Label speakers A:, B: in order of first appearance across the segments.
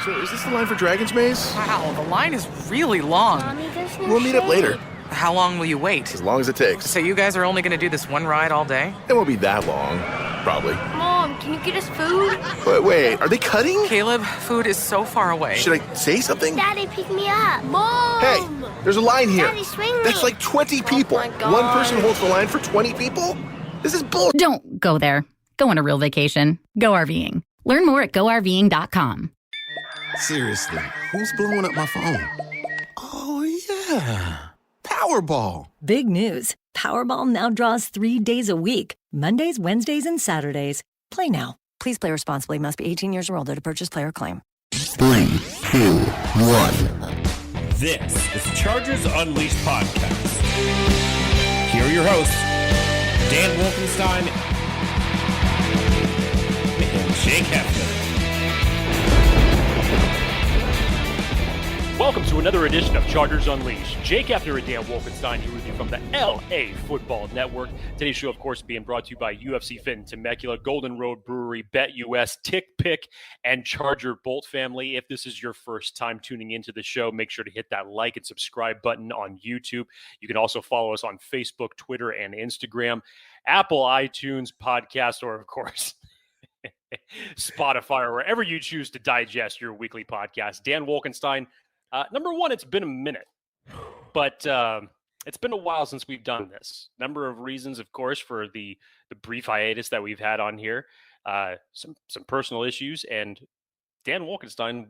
A: So is this the line for Dragon's Maze?
B: Wow, the line is really long.
C: Mommy, there's no
A: We'll meet up later.
B: How long will you wait?
A: As long as it takes.
B: So you guys are only going to do this one ride all day?
A: It won't be that long. Probably.
C: Mom, can you get us food?
A: But wait, are they cutting?
B: Caleb, food is so far away.
A: Should I say something?
C: Daddy, pick me up. Mom!
A: Hey, there's a line here.
C: Daddy, swing me.
A: That's like 20 people.
C: my God.
A: One person holds the line for 20 people? This is bull.
D: Don't go there. Go on a real vacation. Go RVing. Learn more at GoRVing.com.
E: Seriously, who's blowing up my phone? Oh, yeah. Powerball.
F: Big news. Powerball now draws 3 days a week. Mondays, Wednesdays, and Saturdays. Play now. Please play responsibly. Must be 18 years or older to purchase player claim.
E: 3, 2, 1.
G: This is Chargers Unleashed podcast. Here are your hosts, Dan Wolkenstein and Jake Hefner.
H: Welcome to another edition of Chargers Unleashed. Jake Hefner and Dan Wolkenstein here with you from the LAFB Network. Today's show, of course, being brought to you by UFC Fit in Temecula, Golden Road Brewery, BetUS, Tick Pick, and Charger Bolt family. If this is your first time tuning into the show, make sure to hit that like and subscribe button on YouTube. You can also follow us on Facebook, Twitter, and Instagram, Apple, iTunes, podcast, or, of course, Spotify, or wherever you choose to digest your weekly podcast. Dan Wolkenstein. Number one, it's been a minute, but it's been a while since we've done this. Number of reasons, of course, for the brief hiatus that we've had on here. Some personal issues, and Dan Wolkenstein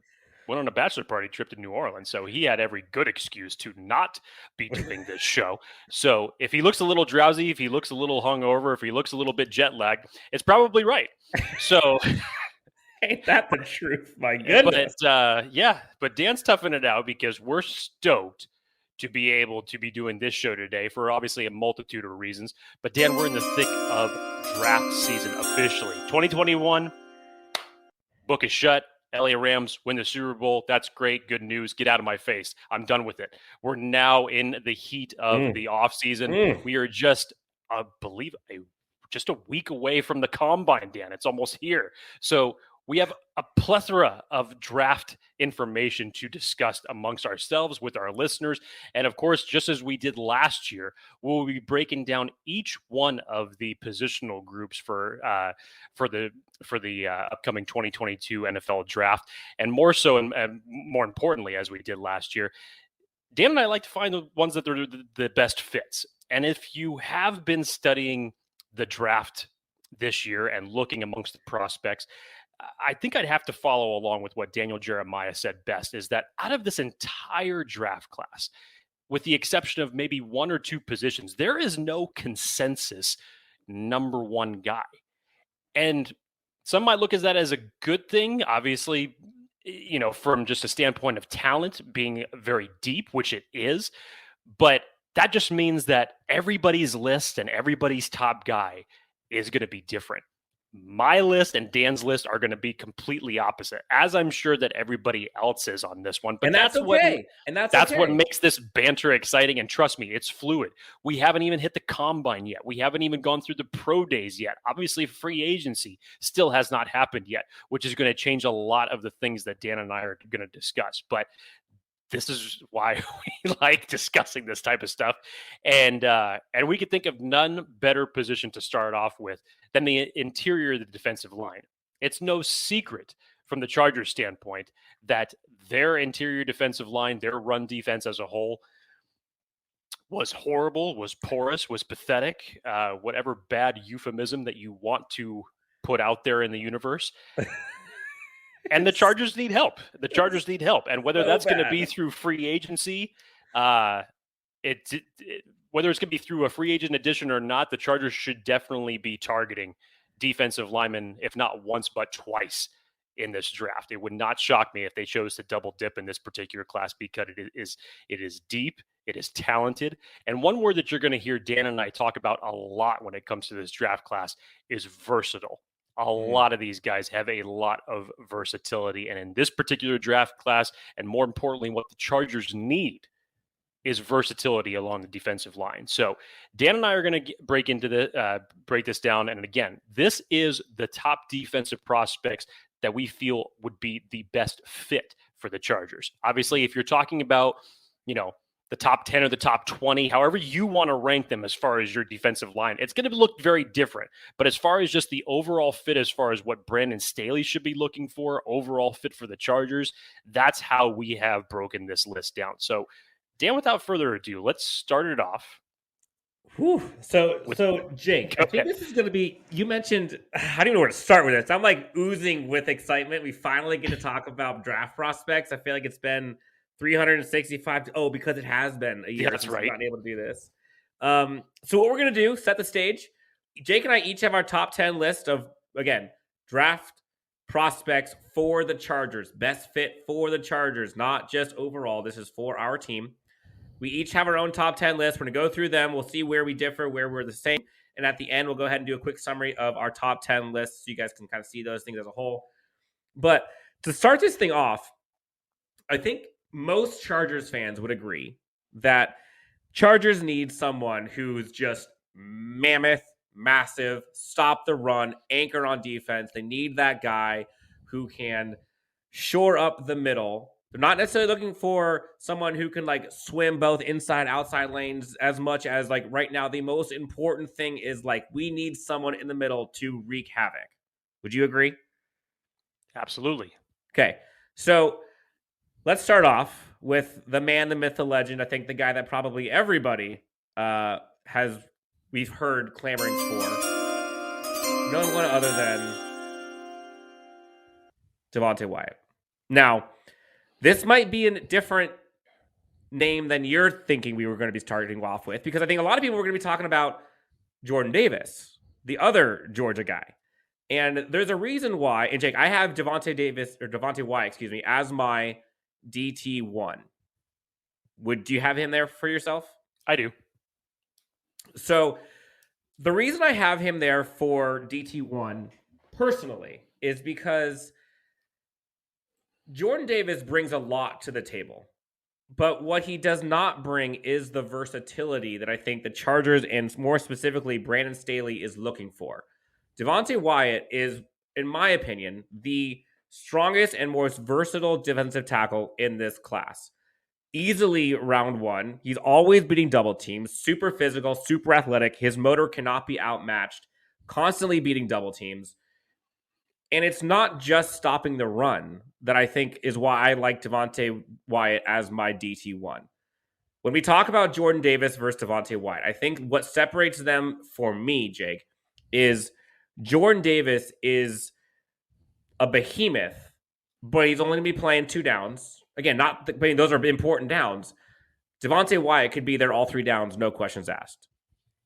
H: went on a bachelor party trip to New Orleans, so he had every good excuse to not be doing this show. So if he looks a little drowsy, if he looks a little hungover, if he looks a little bit jet lagged, it's probably right. So...
I: Ain't that the truth? My goodness.
H: But Dan's toughing it out because we're stoked to be able to be doing this show today for obviously a multitude of reasons. But Dan, we're in the thick of draft season officially. 2021, book is shut. LA Rams win the Super Bowl. That's great. Good news. Get out of my face. I'm done with it. We're now in the heat of the offseason. We are just, just a week away from the combine, Dan. It's almost here. So we have a plethora of draft information to discuss amongst ourselves with our listeners. And of course, just as we did last year, we'll be breaking down each one of the positional groups for the upcoming 2022 NFL draft. And more so, and more importantly, as we did last year, Dan and I like to find the ones that are the best fits. And if you have been studying the draft this year and looking amongst the prospects, I think I'd have to follow along with what Daniel Jeremiah said best, is that out of this entire draft class, with the exception of maybe one or two positions, there is no consensus number one guy. And some might look at that as a good thing, obviously, you know, from just a standpoint of talent being very deep, which it is. But that just means that everybody's list and everybody's top guy is going to be different. My list and Dan's list are going to be completely opposite, as I'm sure that everybody else is on this one. But
I: and that's okay.
H: That's what makes this banter exciting. And trust me, it's fluid. We haven't even hit the combine yet. We haven't even gone through the pro days yet. Obviously, free agency still has not happened yet, which is going to change a lot of the things that Dan and I are going to discuss. But this is why we like discussing this type of stuff. And we could think of none better position to start off with than the interior of the defensive line. It's no secret from the Chargers standpoint that their interior defensive line, their run defense as a whole, was horrible, was porous, was pathetic, whatever bad euphemism that you want to put out there in the universe. And the Chargers need help. The Chargers need help. And whether that's going to be through free agency, whether it's going to be through a free agent addition or not, the Chargers should definitely be targeting defensive linemen, if not once, but twice in this draft. It would not shock me if they chose to double dip in this particular class because it is deep, it is talented. And one word that you're going to hear Dan and I talk about a lot when it comes to this draft class is versatile. A lot of these guys have a lot of versatility. And in this particular draft class, and more importantly, what the Chargers need is versatility along the defensive line. So Dan and I are going to break this down. And again, this is the top defensive prospects that we feel would be the best fit for the Chargers. Obviously, if you're talking about, the top 10 or the top 20, however you want to rank them as far as your defensive line, it's going to look very different. But as far as just the overall fit, as far as what Brandon Staley should be looking for, overall fit for the Chargers, that's how we have broken this list down. So, Dan, without further ado, let's start it off.
I: Whew. So Jake, I think this is going to be, you mentioned, I don't even know where to start with this. I'm like oozing with excitement. We finally get to talk about draft prospects. I feel like it's been 365. Because it has been a year
H: that's
I: since
H: right.
I: we've gotten able to do this. So what we're going to do, set the stage. Jake and I each have our top 10 list of, again, draft prospects for the Chargers. Best fit for the Chargers, not just overall. This is for our team. We each have our own top 10 list. We're going to go through them. We'll see where we differ, where we're the same. And at the end, we'll go ahead and do a quick summary of our top 10 lists so you guys can kind of see those things as a whole. But to start this thing off, I think most Chargers fans would agree that Chargers need someone who's just mammoth, massive, stop the run, anchor on defense. They need that guy who can shore up the middle. They're not necessarily looking for someone who can like swim both inside, outside lanes as much as like right now. The most important thing is like we need someone in the middle to wreak havoc. Would you agree?
H: Absolutely.
I: Okay. So let's start off with the man, the myth, the legend. I think the guy that probably everybody we've heard clamorings for. No one other than Devonte Wyatt. Now, this might be a different name than you're thinking we were going to be starting off with, because I think a lot of people were going to be talking about Jordan Davis, the other Georgia guy. And there's a reason why. And Jake, I have Devonte Wyatt, as my DT1. Do you have him there for yourself?
H: I do.
I: So the reason I have him there for DT1 personally is because Jordan Davis brings a lot to the table, but what he does not bring is the versatility that I think the Chargers and more specifically Brandon Staley is looking for. Devonte Wyatt is, in my opinion, the strongest and most versatile defensive tackle in this class. Easily round one. He's always beating double teams, super physical, super athletic. His motor cannot be outmatched, constantly beating double teams. And it's not just stopping the run that I think is why I like Devonte Wyatt as my DT1. When we talk about Jordan Davis versus Devonte Wyatt, I think what separates them for me, Jake, is Jordan Davis is a behemoth, but he's only going to be playing 2 downs. Again, those are important downs. Devonte Wyatt could be there all 3 downs, no questions asked.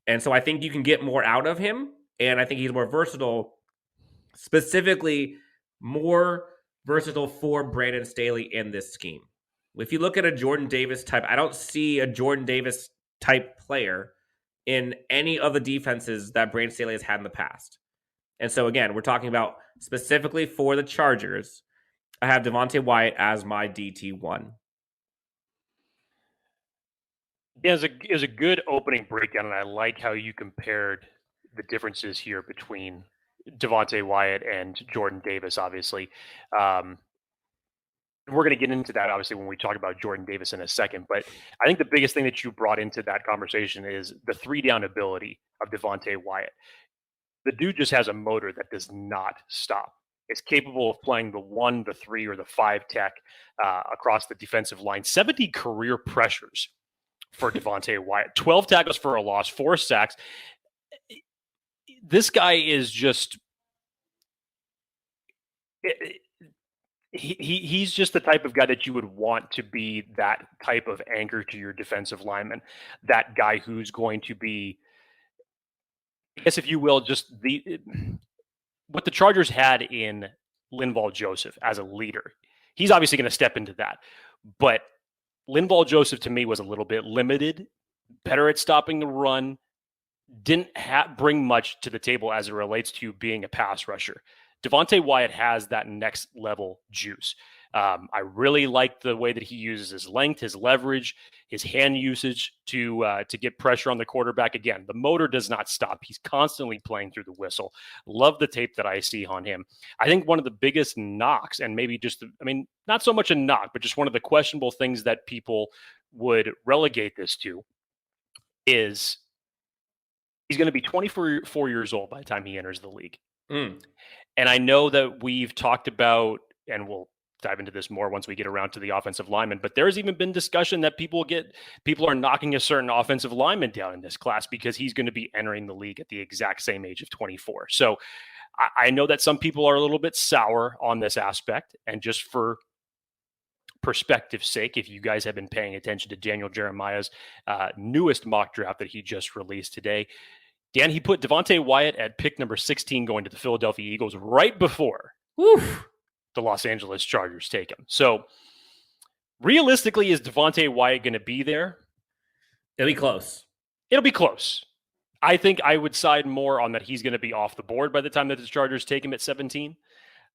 I: And so I think you can get more out of him, and I think he's more versatile, specifically more versatile for Brandon Staley in this scheme. If you look at a Jordan Davis type, I don't see a Jordan Davis type player in any of the defenses that Brandon Staley has had in the past. And so again, we're talking about specifically for the Chargers. I have Devonte Wyatt as my DT1.
H: Yeah, it was a good opening breakdown, and I like how you compared the differences here between Devonte Wyatt and Jordan Davis, obviously. We're going to get into that, obviously, when we talk about Jordan Davis in a second. But I think the biggest thing that you brought into that conversation is the 3-down ability of Devonte Wyatt. The dude just has a motor that does not stop. It's capable of playing the 1, the 3, or the 5 tech across the defensive line. 70 career pressures for Devonte Wyatt. 12 tackles for a loss, 4 sacks. This guy is just he's just the type of guy that you would want to be that type of anchor to your defensive lineman, that guy who's going to be, I guess if you will, just what the Chargers had in Linval Joseph as a leader. He's obviously going to step into that, but Linval Joseph to me was a little bit limited, better at stopping the run, didn't bring much to the table as it relates to being a pass rusher. Devonte Wyatt has that next level juice. I really like the way that he uses his length, his leverage, his hand usage to get pressure on the quarterback. Again, the motor does not stop. He's constantly playing through the whistle. Love the tape that I see on him. I think one of the biggest knocks, and maybe just, not so much a knock, but just one of the questionable things that people would relegate this to is he's going to be 24 years old by the time he enters the league. And I know that we've talked about, and we'll dive into this more once we get around to the offensive lineman, but there's even been discussion that people are knocking a certain offensive lineman down in this class because he's going to be entering the league at the exact same age of 24. So I know that some people are a little bit sour on this aspect, and just for perspective's sake, if you guys have been paying attention to Daniel Jeremiah's newest mock draft that he just released today, Dan, he put Devonte Wyatt at pick number 16 going to the Philadelphia Eagles right before the Los Angeles Chargers take him. So realistically, is Devonte Wyatt going to be there?
I: It'll be close.
H: It'll be close. I think I would side more on that he's going to be off the board by the time that the Chargers take him at 17.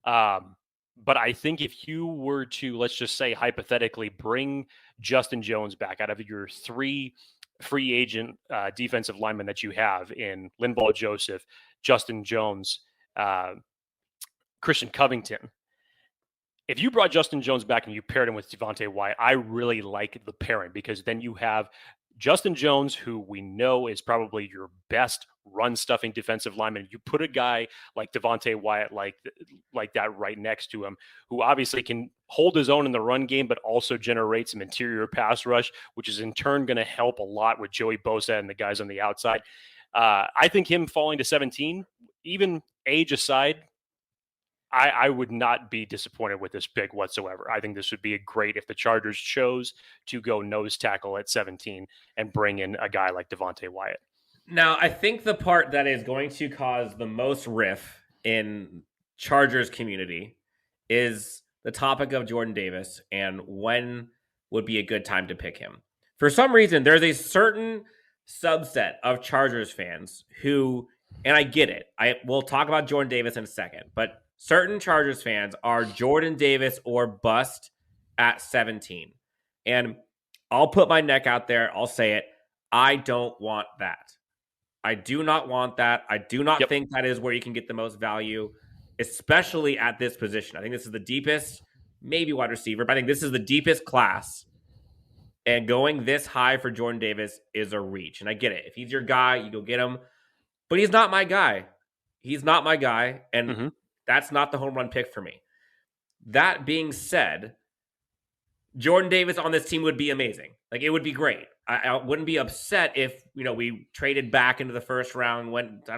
H: But I think if you were to, let's just say hypothetically, bring Justin Jones back out of your 3 free agent defensive linemen that you have in Linval Joseph, Justin Jones, Christian Covington. If you brought Justin Jones back and you paired him with Devonte Wyatt, I really like the pairing, because then you have Justin Jones, who we know is probably your best run-stuffing defensive lineman. You put a guy like Devonte Wyatt like that right next to him, who obviously can hold his own in the run game, but also generate some interior pass rush, which is in turn going to help a lot with Joey Bosa and the guys on the outside. I think him falling to 17, even age aside, I would not be disappointed with this pick whatsoever. I think this would be great if the Chargers chose to go nose tackle at 17 and bring in a guy like Devonte Wyatt.
I: Now, I think the part that is going to cause the most riff in Chargers community is the topic of Jordan Davis and when would be a good time to pick him. For some reason, there's a certain subset of Chargers fans who, and I get it, we'll talk about Jordan Davis in a second, but certain Chargers fans are Jordan Davis or bust at 17. And I'll put my neck out there. I'll say it. I don't want that. I do not want that. I do not think that is where you can get the most value, especially at this position. I think this is the deepest, maybe wide receiver, but I think this is the deepest class. And going this high for Jordan Davis is a reach. And I get it. If he's your guy, you go get him. But he's not my guy. He's not my guy. And that's not the home run pick for me. That being said, Jordan Davis on this team would be amazing. Like, it would be great. I wouldn't be upset if, we traded back into the first round, went,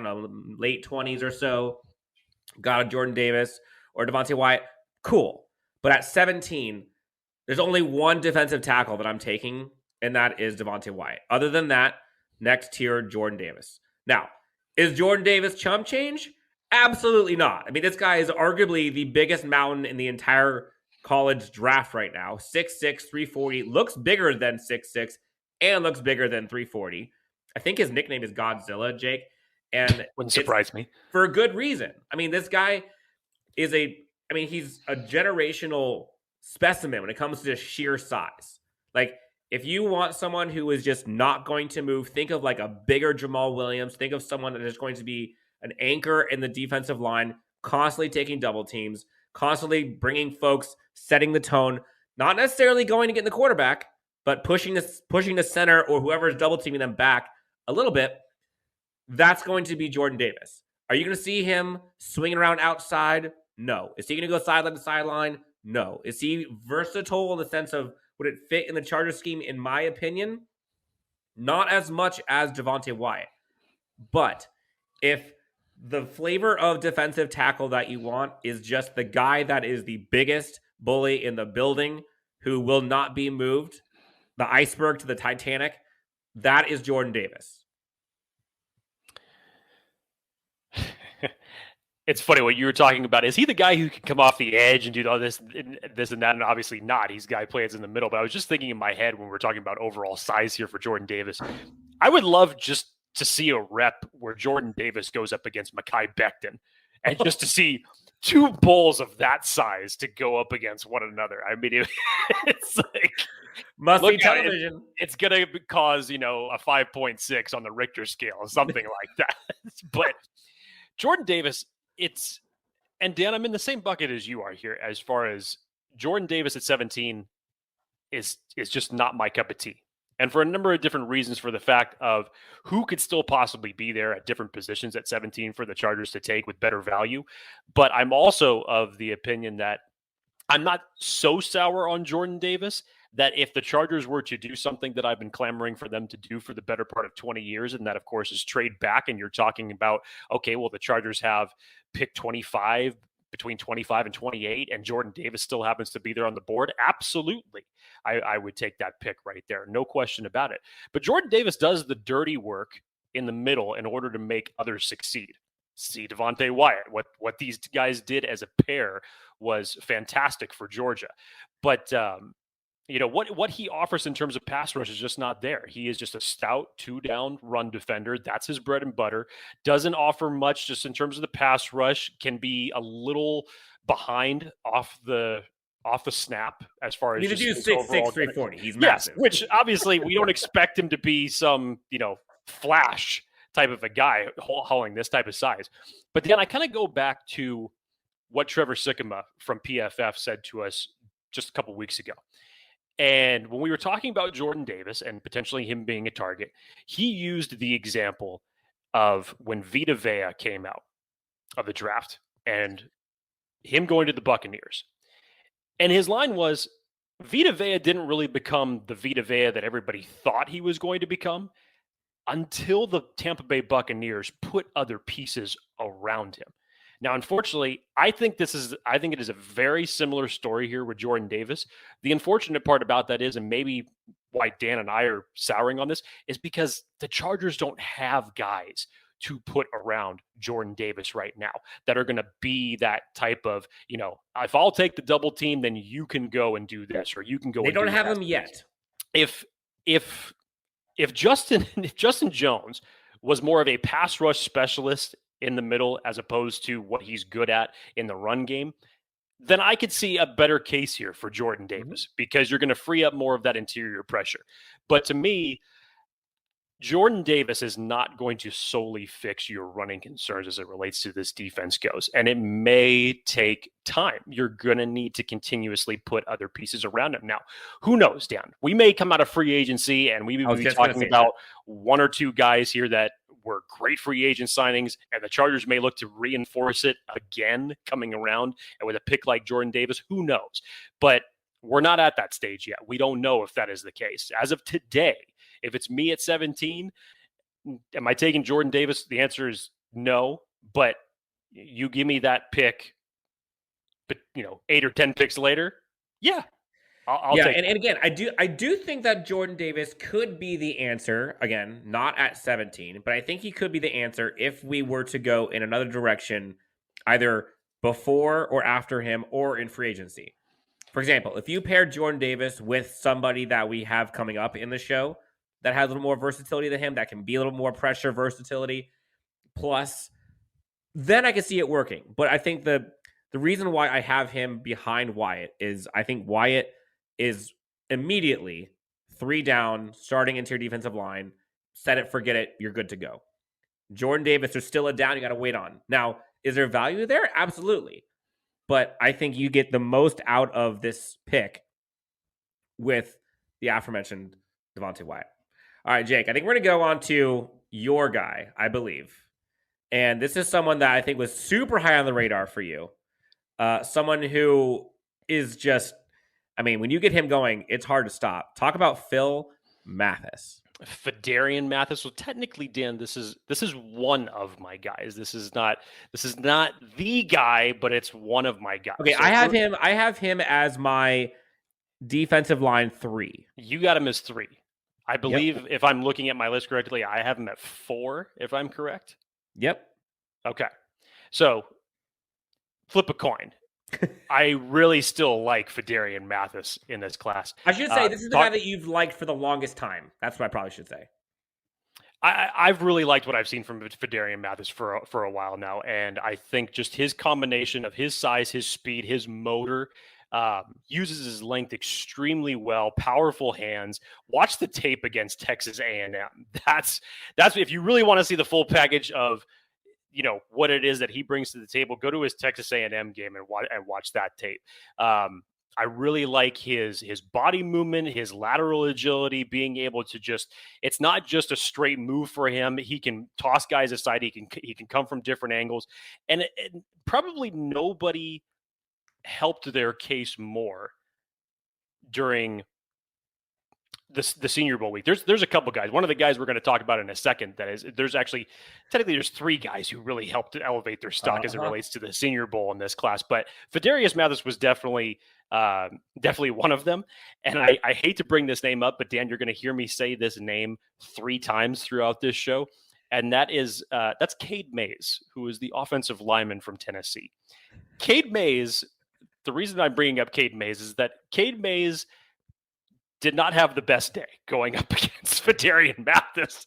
I: late 20s or so, got a Jordan Davis or Devonte Wyatt. Cool. But at 17, there's only one defensive tackle that I'm taking, and that is Devonte Wyatt. Other than that, next tier, Jordan Davis. Now, is Jordan Davis chump change? Absolutely not. I mean, this guy is arguably the biggest mountain in the entire college draft right now. 6'6", 340, looks bigger than 6'6", and looks bigger than 340. I think his nickname is Godzilla, Jake. And
H: wouldn't surprise me.
I: For a good reason. I mean, this guy is he's a generational specimen when it comes to sheer size. Like, if you want someone who is just not going to move, think of like a bigger Jamal Williams. Think of someone that is going to be an anchor in the defensive line, constantly taking double teams, constantly bringing folks, setting the tone, not necessarily going to get in the quarterback, but pushing the center or whoever is double teaming them back a little bit. That's going to be Jordan Davis. Are you going to see him swinging around outside? No. Is he going to go sideline to sideline? No. Is he versatile in the sense of would it fit in the Charger scheme? In my opinion, not as much as Devonte Wyatt. But if the flavor of defensive tackle that you want is just the guy that is the biggest bully in the building who will not be moved, the iceberg to the Titanic, that is Jordan Davis.
H: It's funny what you were talking about. Is he the guy who can come off the edge and do all this and that? And obviously not. He's the guy who plays in the middle. But I was just thinking in my head when we're talking about overall size here for Jordan Davis, I would love just to see a rep where Jordan Davis goes up against Mekhi Becton and just to see two bulls of that size to go up against one another. I mean, it's like
I: must be
H: look at it,
I: television.
H: it's going to cause, a 5.6 on the Richter scale, something like that. But Jordan Davis, and Dan, I'm in the same bucket as you are here as far as Jordan Davis at 17 is just not my cup of tea. And for a number of different reasons, for the fact of who could still possibly be there at different positions at 17 for the Chargers to take with better value. But I'm also of the opinion that I'm not so sour on Jordan Davis that if the Chargers were to do something that I've been clamoring for them to do for the better part of 20 years, and that, of course, is trade back, and you're talking about, okay, well, the Chargers have pick 25, between 25 and 28, and Jordan Davis still happens to be there on the board, absolutely. I would take that pick right there. No question about it. But Jordan Davis does the dirty work in the middle in order to make others succeed. See Devonte Wyatt. What these guys did as a pair was fantastic for Georgia. But, what he offers in terms of pass rush is just not there. He is just a stout two-down run defender. That's his bread and butter. Doesn't offer much just in terms of the pass rush. Can be a little behind off the snap as far as
I: He's
H: just
I: 6'6", 340. He's massive.
H: Yes, which obviously we don't expect him to be some, flash type of a guy hauling this type of size. But then I kind of go back to what Trevor Sikkema from PFF said to us just a couple weeks ago. And when we were talking about Jordan Davis and potentially him being a target, he used the example of when Vita Vea came out of the draft and him going to the Buccaneers. And his line was, Vita Vea didn't really become the Vita Vea that everybody thought he was going to become until the Tampa Bay Buccaneers put other pieces around him. Now, unfortunately, I think it is a very similar story here with Jordan Davis. The unfortunate part about that is, and maybe why Dan and I are souring on this, is because the Chargers don't have guys to put around Jordan Davis right now that are going to be that type of, if I'll take the double team, then you can go and do this, or you can go.
I: They don't have them yet.
H: If Justin Jones was more of a pass rush specialist in the middle as opposed to what he's good at in the run game, then I could see a better case here for Jordan Davis because you're going to free up more of that interior pressure. But to me, Jordan Davis is not going to solely fix your running concerns as it relates to this defense goes. And it may take time. You're going to need to continuously put other pieces around him. Now, who knows, Dan? We may come out of free agency and we may be talking about one or two guys here that were great free agent signings, and the Chargers may look to reinforce it again coming around. And with a pick like Jordan Davis, who knows? But we're not at that stage yet. We don't know if that is the case. As of today, if it's me at 17, am I taking Jordan Davis? The answer is no. But you give me that pick, but 8 or 10 picks later, yeah, I'll take it.
I: And again, I do think that Jordan Davis could be the answer. Again, not at 17, but I think he could be the answer if we were to go in another direction, either before or after him, or in free agency. For example, if you pair Jordan Davis with somebody that we have coming up in the show that has a little more versatility than him, that can be a little more pressure versatility, plus, then I can see it working. But I think the reason why I have him behind Wyatt is I think Wyatt is immediately 3 down, starting into your defensive line, set it, forget it, you're good to go. Jordan Davis, there's still a down you got to wait on. Now, is there value there? Absolutely. But I think you get the most out of this pick with the aforementioned Devonte Wyatt. All right, Jake, I think we're going to go on to your guy, I believe. And this is someone that I think was super high on the radar for you. Someone who is just, when you get him going, it's hard to stop. Talk about Phil Mathis.
H: Phidarian Mathis. Well, technically, Dan, this is one of my guys. This is not the guy, but it's one of my guys.
I: Okay, so I have him as my defensive line 3.
H: You got him as 3. I believe if I'm looking at my list correctly, I have him at 4, if I'm correct.
I: Yep.
H: Okay. So flip a coin. I really still like Phidarian Mathis in this class.
I: I should say this is the guy that you've liked for the longest time. That's what I probably should say.
H: I've really liked what I've seen from Phidarian Mathis for a while now, and I think just his combination of his size, his speed, his motor, uses his length extremely well. Powerful hands. Watch the tape against Texas A&M. That's if you really want to see the full package of what it is that he brings to the table. Go to his Texas A&M game and watch that tape. I really like his body movement, his lateral agility, being able to it's not just a straight move for him. He can toss guys aside. He can come from different angles. And probably nobody helped their case more during the Senior Bowl week. There's a couple guys. One of the guys we're going to talk about in a second, there's 3 guys who really helped to elevate their stock as it relates to the Senior Bowl in this class. But Phidarian Mathis was definitely one of them. And I hate to bring this name up, but Dan, you're going to hear me say this name 3 times throughout this show. And that's Cade Mays, who is the offensive lineman from Tennessee. Cade Mays, the reason I'm bringing up Cade Mays is that Cade Mays did not have the best day going up against Phidarian Mathis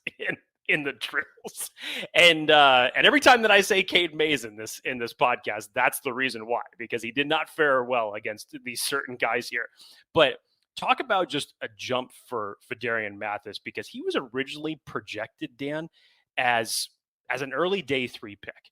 H: in the drills. And every time that I say Cade Mays in this podcast, that's the reason why, because he did not fare well against these certain guys here. But talk about just a jump for Phidarian Mathis, because he was originally projected, Dan, as an early day 3 pick.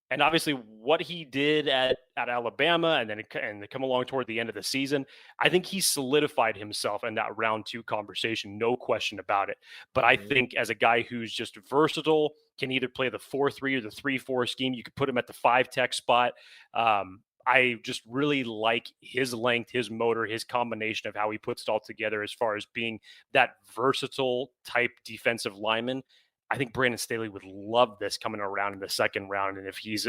H: And obviously what he did at Alabama and come along toward the end of the season, I think he solidified himself in that round 2 conversation, no question about it. But I think as a guy who's just versatile, can either play the 4-3 or the 3-4 scheme, you could put him at the 5 tech spot. I just really like his length, his motor, his combination of how he puts it all together as far as being that versatile type defensive lineman. I think Brandon Staley would love this coming around in the second round. And if he's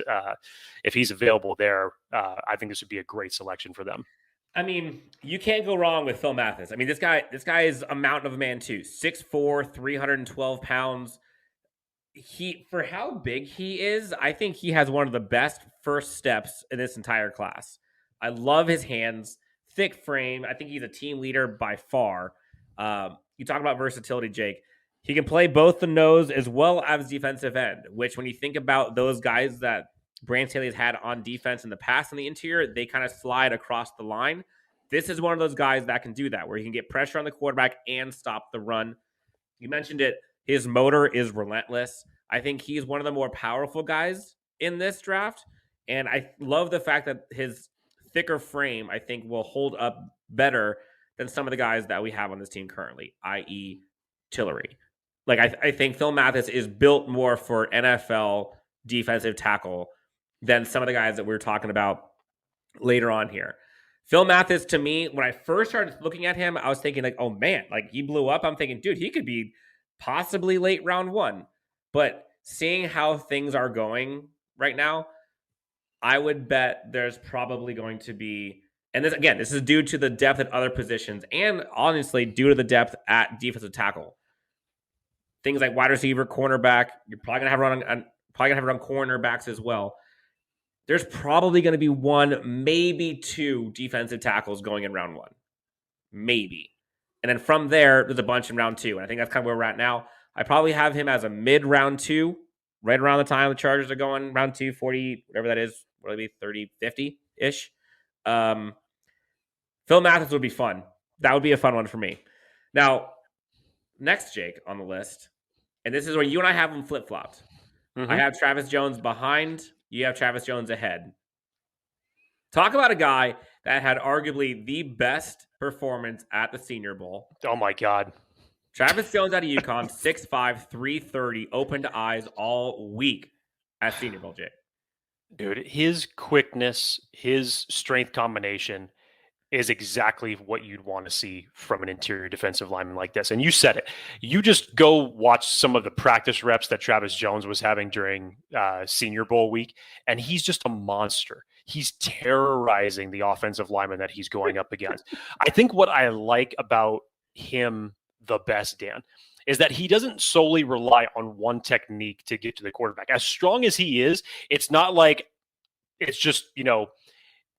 H: available there, I think this would be a great selection for them.
I: I mean, you can't go wrong with Phil Mathis. I mean, this guy is a mountain of a man too. 6'4", 312 pounds. For how big he is, I think he has one of the best first steps in this entire class. I love his hands, thick frame. I think he's a team leader by far. You talk about versatility, Jake. He can play both the nose as well as defensive end, which when you think about those guys that Brandon Staley has had on defense in the past in the interior, they kind of slide across the line. This is one of those guys that can do that, where he can get pressure on the quarterback and stop the run. You mentioned it. His motor is relentless. I think he's one of the more powerful guys in this draft. And I love the fact that his thicker frame, I think, will hold up better than some of the guys that we have on this team currently, i.e. Tillery. Like, I think Phil Mathis is built more for NFL defensive tackle than some of the guys that we're talking about later on here. Phil Mathis, to me, when I first started looking at him, I was thinking like, oh man, like he blew up. I'm thinking, dude, he could be possibly late round 1. But seeing how things are going right now, I would bet there's probably going to be, and this is due to the depth at other positions and honestly due to the depth at defensive tackle. Things like wide receiver, cornerback, you're probably gonna have run cornerbacks as well. There's probably going to be 1, maybe 2 defensive tackles going in round 1, maybe, and then from there's a bunch in round 2. And I think that's kind of where we're at now. I probably have him as a mid round 2, right around the time the Chargers are going round 2, 40, whatever that is, maybe 30, 50 ish. Phil Mathis would be fun. That would be a fun one for me. Now, next, Jake, on the list, and this is where you and I have them flip-flopped. Mm-hmm. I have Travis Jones behind. You have Travis Jones ahead. Talk about a guy that had arguably the best performance at the Senior Bowl.
H: Oh, my God.
I: Travis Jones out of UConn, 6'5", 330, opened eyes all week at Senior Bowl, Jake.
H: Dude, his quickness, his strength combination is exactly what you'd want to see from an interior defensive lineman like this. And you said it. You just go watch some of the practice reps that Travis Jones was having during Senior Bowl week, and he's just a monster. He's terrorizing the offensive lineman that he's going up against. I think what I like about him the best, Dan, is that he doesn't solely rely on one technique to get to the quarterback. As strong as he is, it's not like it's just,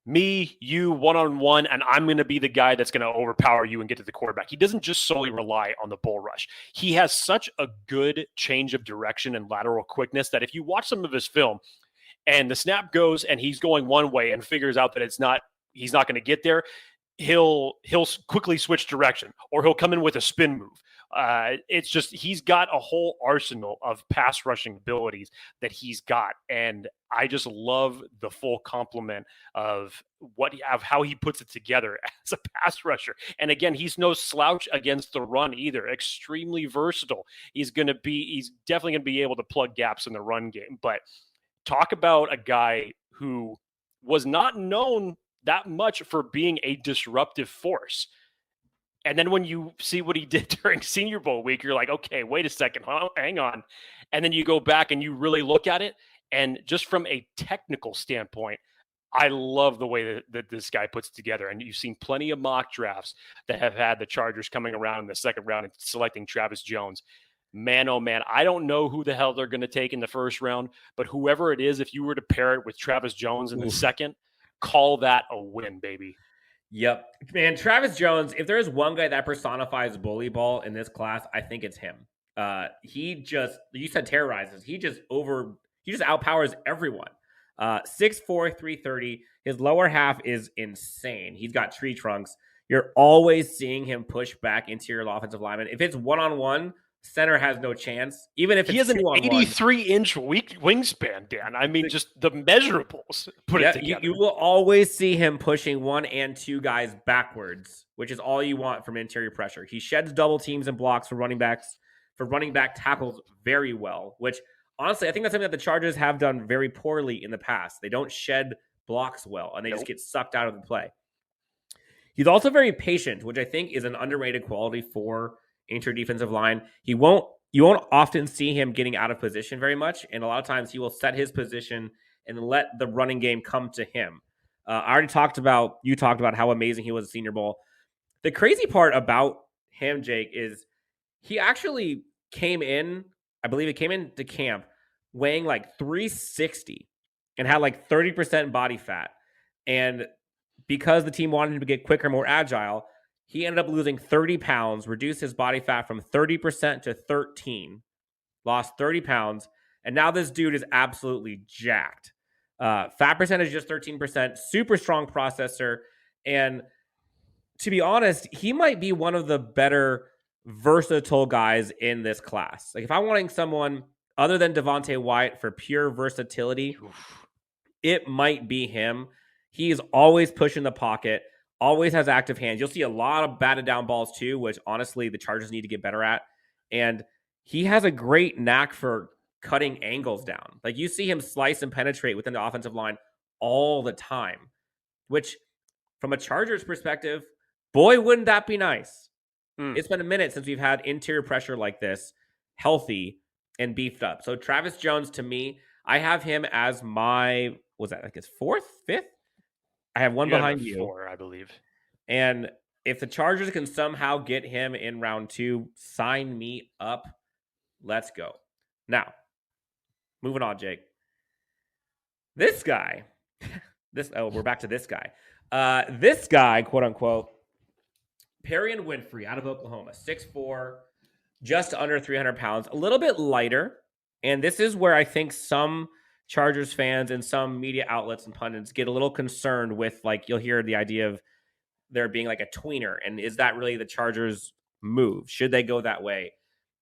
H: me, you, one-on-one, and I'm going to be the guy that's going to overpower you and get to the quarterback. He doesn't just solely rely on the bull rush. He has such a good change of direction and lateral quickness that if you watch some of his film and the snap goes and he's going one way and figures out that he's not going to get there, he'll quickly switch direction, or he'll come in with a spin move. It's just, he's got a whole arsenal of pass rushing abilities that he's got. And I just love the full complement of how he puts it together as a pass rusher. And again, he's no slouch against the run either. Extremely versatile. He's definitely going to be able to plug gaps in the run game. But talk about a guy who was not known that much for being a disruptive force. And then when you see what he did during Senior Bowl week, you're like, okay, wait a second, hang on. And then you go back and you really look at it. And just from a technical standpoint, I love the way that this guy puts it together. And you've seen plenty of mock drafts that have had the Chargers coming around in the second round and selecting Travis Jones. Man, oh man, I don't know who the hell they're going to take in the first round, but whoever it is, if you were to pair it with Travis Jones in the second, call that a win, baby.
I: Yep. Man, Travis Jones, if there is one guy that personifies bully ball in this class, I think it's him. You said terrorizes. He just outpowers everyone. 6'4", 330. His lower half is insane. He's got tree trunks. You're always seeing him push back interior offensive lineman. If it's one-on-one, center has no chance. Even if
H: he has an 83-inch wingspan, Dan. I mean, just the measurables put it together.
I: You will always see him pushing 1 and 2 guys backwards, which is all you want from interior pressure. He sheds double teams and blocks for running back tackles very well, which honestly, I think that's something that the Chargers have done very poorly in the past. They don't shed blocks well, and they just get sucked out of the play. He's also very patient, which I think is an underrated quality for interior defensive line. You won't often see him getting out of position very much, and a lot of times he will set his position and let the running game come to him. You talked about how amazing he was at Senior Bowl. The crazy part about him, Jake, is he actually came into camp weighing like 360 and had like 30% body fat. And because the team wanted him to get quicker, more agile, he ended up losing 30 pounds, reduced his body fat from 30% to 13, lost 30 pounds, and now this dude is absolutely jacked. Fat percentage just 13%, super strong processor, and to be honest, he might be one of the better versatile guys in this class. Like if I'm wanting someone other than Devonte Wyatt for pure versatility, it might be him. He is always pushing the pocket, always has active hands. You'll see a lot of batted down balls too, which honestly the Chargers need to get better at. And he has a great knack for cutting angles down. Like you see him slice and penetrate within the offensive line all the time, which from a Chargers perspective, boy, wouldn't that be nice? It's been a minute since we've had interior pressure like this, healthy and beefed up. So Travis Jones, to me, I have him as my, fourth, fifth? I have one behind you.
H: 4, I believe.
I: And if the Chargers can somehow get him in round 2, sign me up. Let's go. Now, moving on, Jake. This guy, we're back to this guy. This guy, quote unquote, Perrion Winfrey out of Oklahoma, 6'4", just under 300 pounds, a little bit lighter. And this is where I think some Chargers fans and some media outlets and pundits get a little concerned with, like, you'll hear the idea of there being like a tweener. And is that really the Chargers' move? Should they go that way?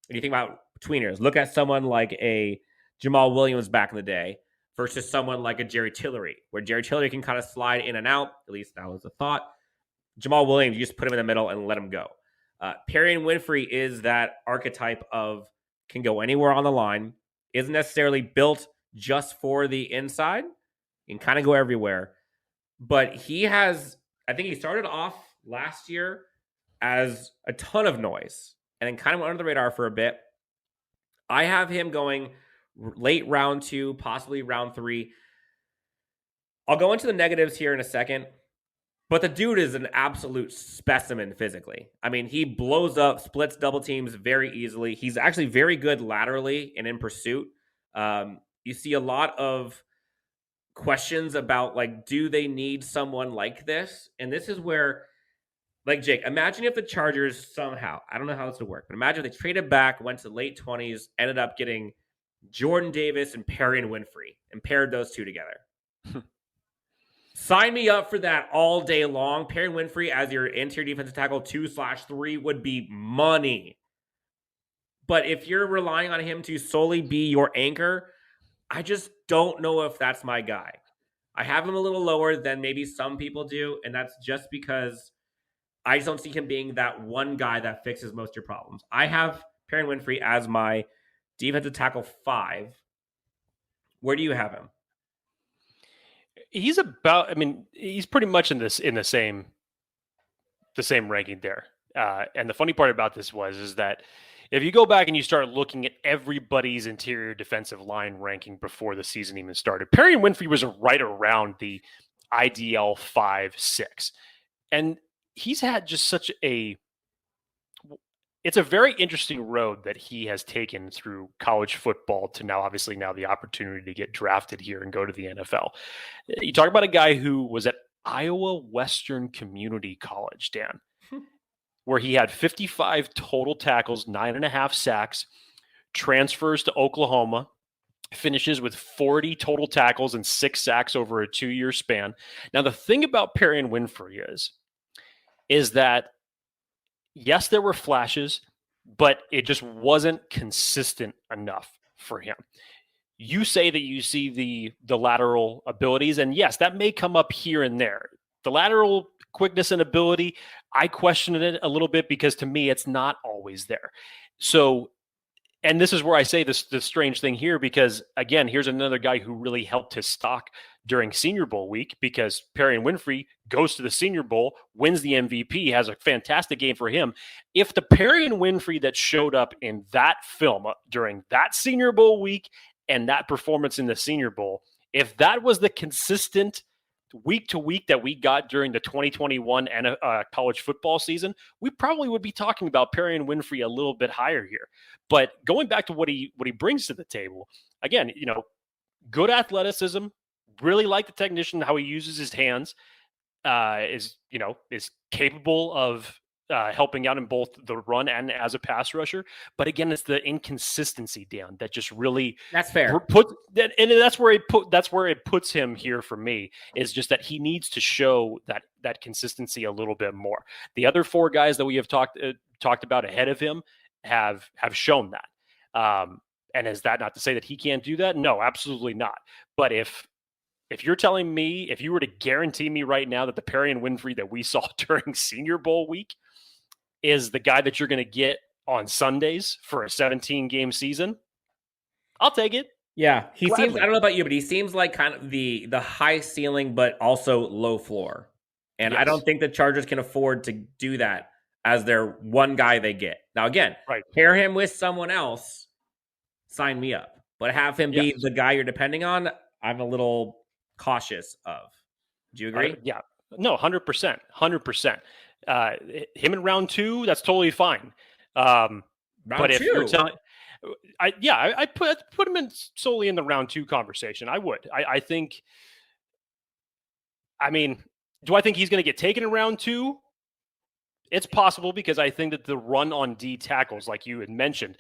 I: When you think about tweeners, look at someone like a Jamal Williams back in the day versus someone like a Jerry Tillery, where Jerry Tillery can kind of slide in and out. At least that was the thought. Jamal Williams, you just put him in the middle and let him go. Perrion Winfrey is that archetype of can go anywhere on the line, isn't necessarily built just for the inside, can kind of go everywhere. But he has, I think he started off last year as a ton of noise and then kind of went under the radar for a bit. I have him going late round 2, possibly round 3. I'll go into the negatives here in a second. But the dude is an absolute specimen physically. I mean, he blows up, splits double teams very easily. He's actually very good laterally and in pursuit. You see a lot of questions about, like, do they need someone like this? And this is where, like, Jake, imagine if the Chargers somehow, I don't know how this would work, but imagine if they traded back, went to the late 20s, ended up getting Jordan Davis and Perrion Winfrey and paired those two together. Sign me up for that all day long. Perrion Winfrey as your interior defensive tackle 2/3 would be money. But if you're relying on him to solely be your anchor, I just don't know if that's my guy. I have him a little lower than maybe some people do, and that's just because I just don't see him being that one guy that fixes most of your problems. I have Perrion Winfrey as my defensive tackle 5. Where do you have him?
H: He's about. I mean, he's pretty much in the same ranking there. And the funny part about this is that if you go back and you start looking at everybody's interior defensive line ranking before the season even started, Perrion Winfrey was right around the IDL 5-6, and he's had just such a. It's a very interesting road that he has taken through college football to now the opportunity to get drafted here and go to the NFL. You talk about a guy who was at Iowa Western Community College, Dan, where he had 55 total tackles, 9.5 sacks, transfers to Oklahoma, finishes with 40 total tackles and 6 sacks over a 2-year span. Now, the thing about Perrion Winfrey is that yes, there were flashes, but it just wasn't consistent enough for him. You say that you see the lateral abilities, and yes, that may come up here and there. The lateral quickness and ability, I question it a little bit because to me, it's not always there. So, and this is where I say this strange thing here, because again, here's another guy who really helped his stock during Senior Bowl week, because Perrion Winfrey goes to the Senior Bowl, wins the MVP, has a fantastic game for him. If the Perrion Winfrey that showed up in that film during that Senior Bowl week and that performance in the Senior Bowl, if that was the consistent week to week that we got during the 2021 college football season, we probably would be talking about Perrion Winfrey a little bit higher here. But going back to what he brings to the table, again, good athleticism, really like the technician, how he uses his hands, is capable of helping out in both the run and as a pass rusher. But again, it's the inconsistency, Dan, that just really
I: that's fair.
H: That's where it puts him here for me, is just that he needs to show that consistency a little bit more. The other 4 guys that we have talked about ahead of him have shown that. And is that not to say that he can't do that? No, absolutely not. But if you're telling me, if you were to guarantee me right now that the Perrion Winfrey that we saw during Senior Bowl week is the guy that you're going to get on Sundays for a 17-game season, I'll take it.
I: Yeah, he
H: Gladly.
I: seems, I don't know about you, but he seems like kind of the high ceiling, but also low floor. And yes. I don't think the Chargers can afford to do that as their one guy they get. Now, again, pair him with someone else, sign me up. But have him be the guy you're depending on, I'm a little cautious of. Do you agree?
H: Yeah. No, 100%. 100%. Him in round 2, that's totally fine. But if you're telling, I put him in solely in the round 2 conversation. I would. I think. I mean, do I think he's going to get taken in round 2? It's possible, because I think that the run on D tackles, like you had mentioned,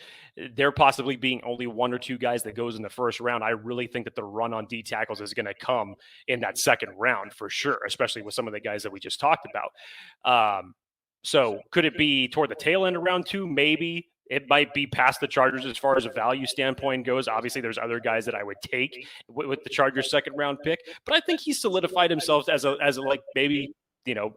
H: there possibly being only 1 or 2 guys that goes in the first round. I really think that the run on D tackles is going to come in that second round for sure, especially with some of the guys that we just talked about. So could it be toward the tail end of round 2? Maybe. It might be past the Chargers as far as a value standpoint goes. Obviously, there's other guys that I would take with the Chargers' second round pick, but I think he's solidified himself as a like maybe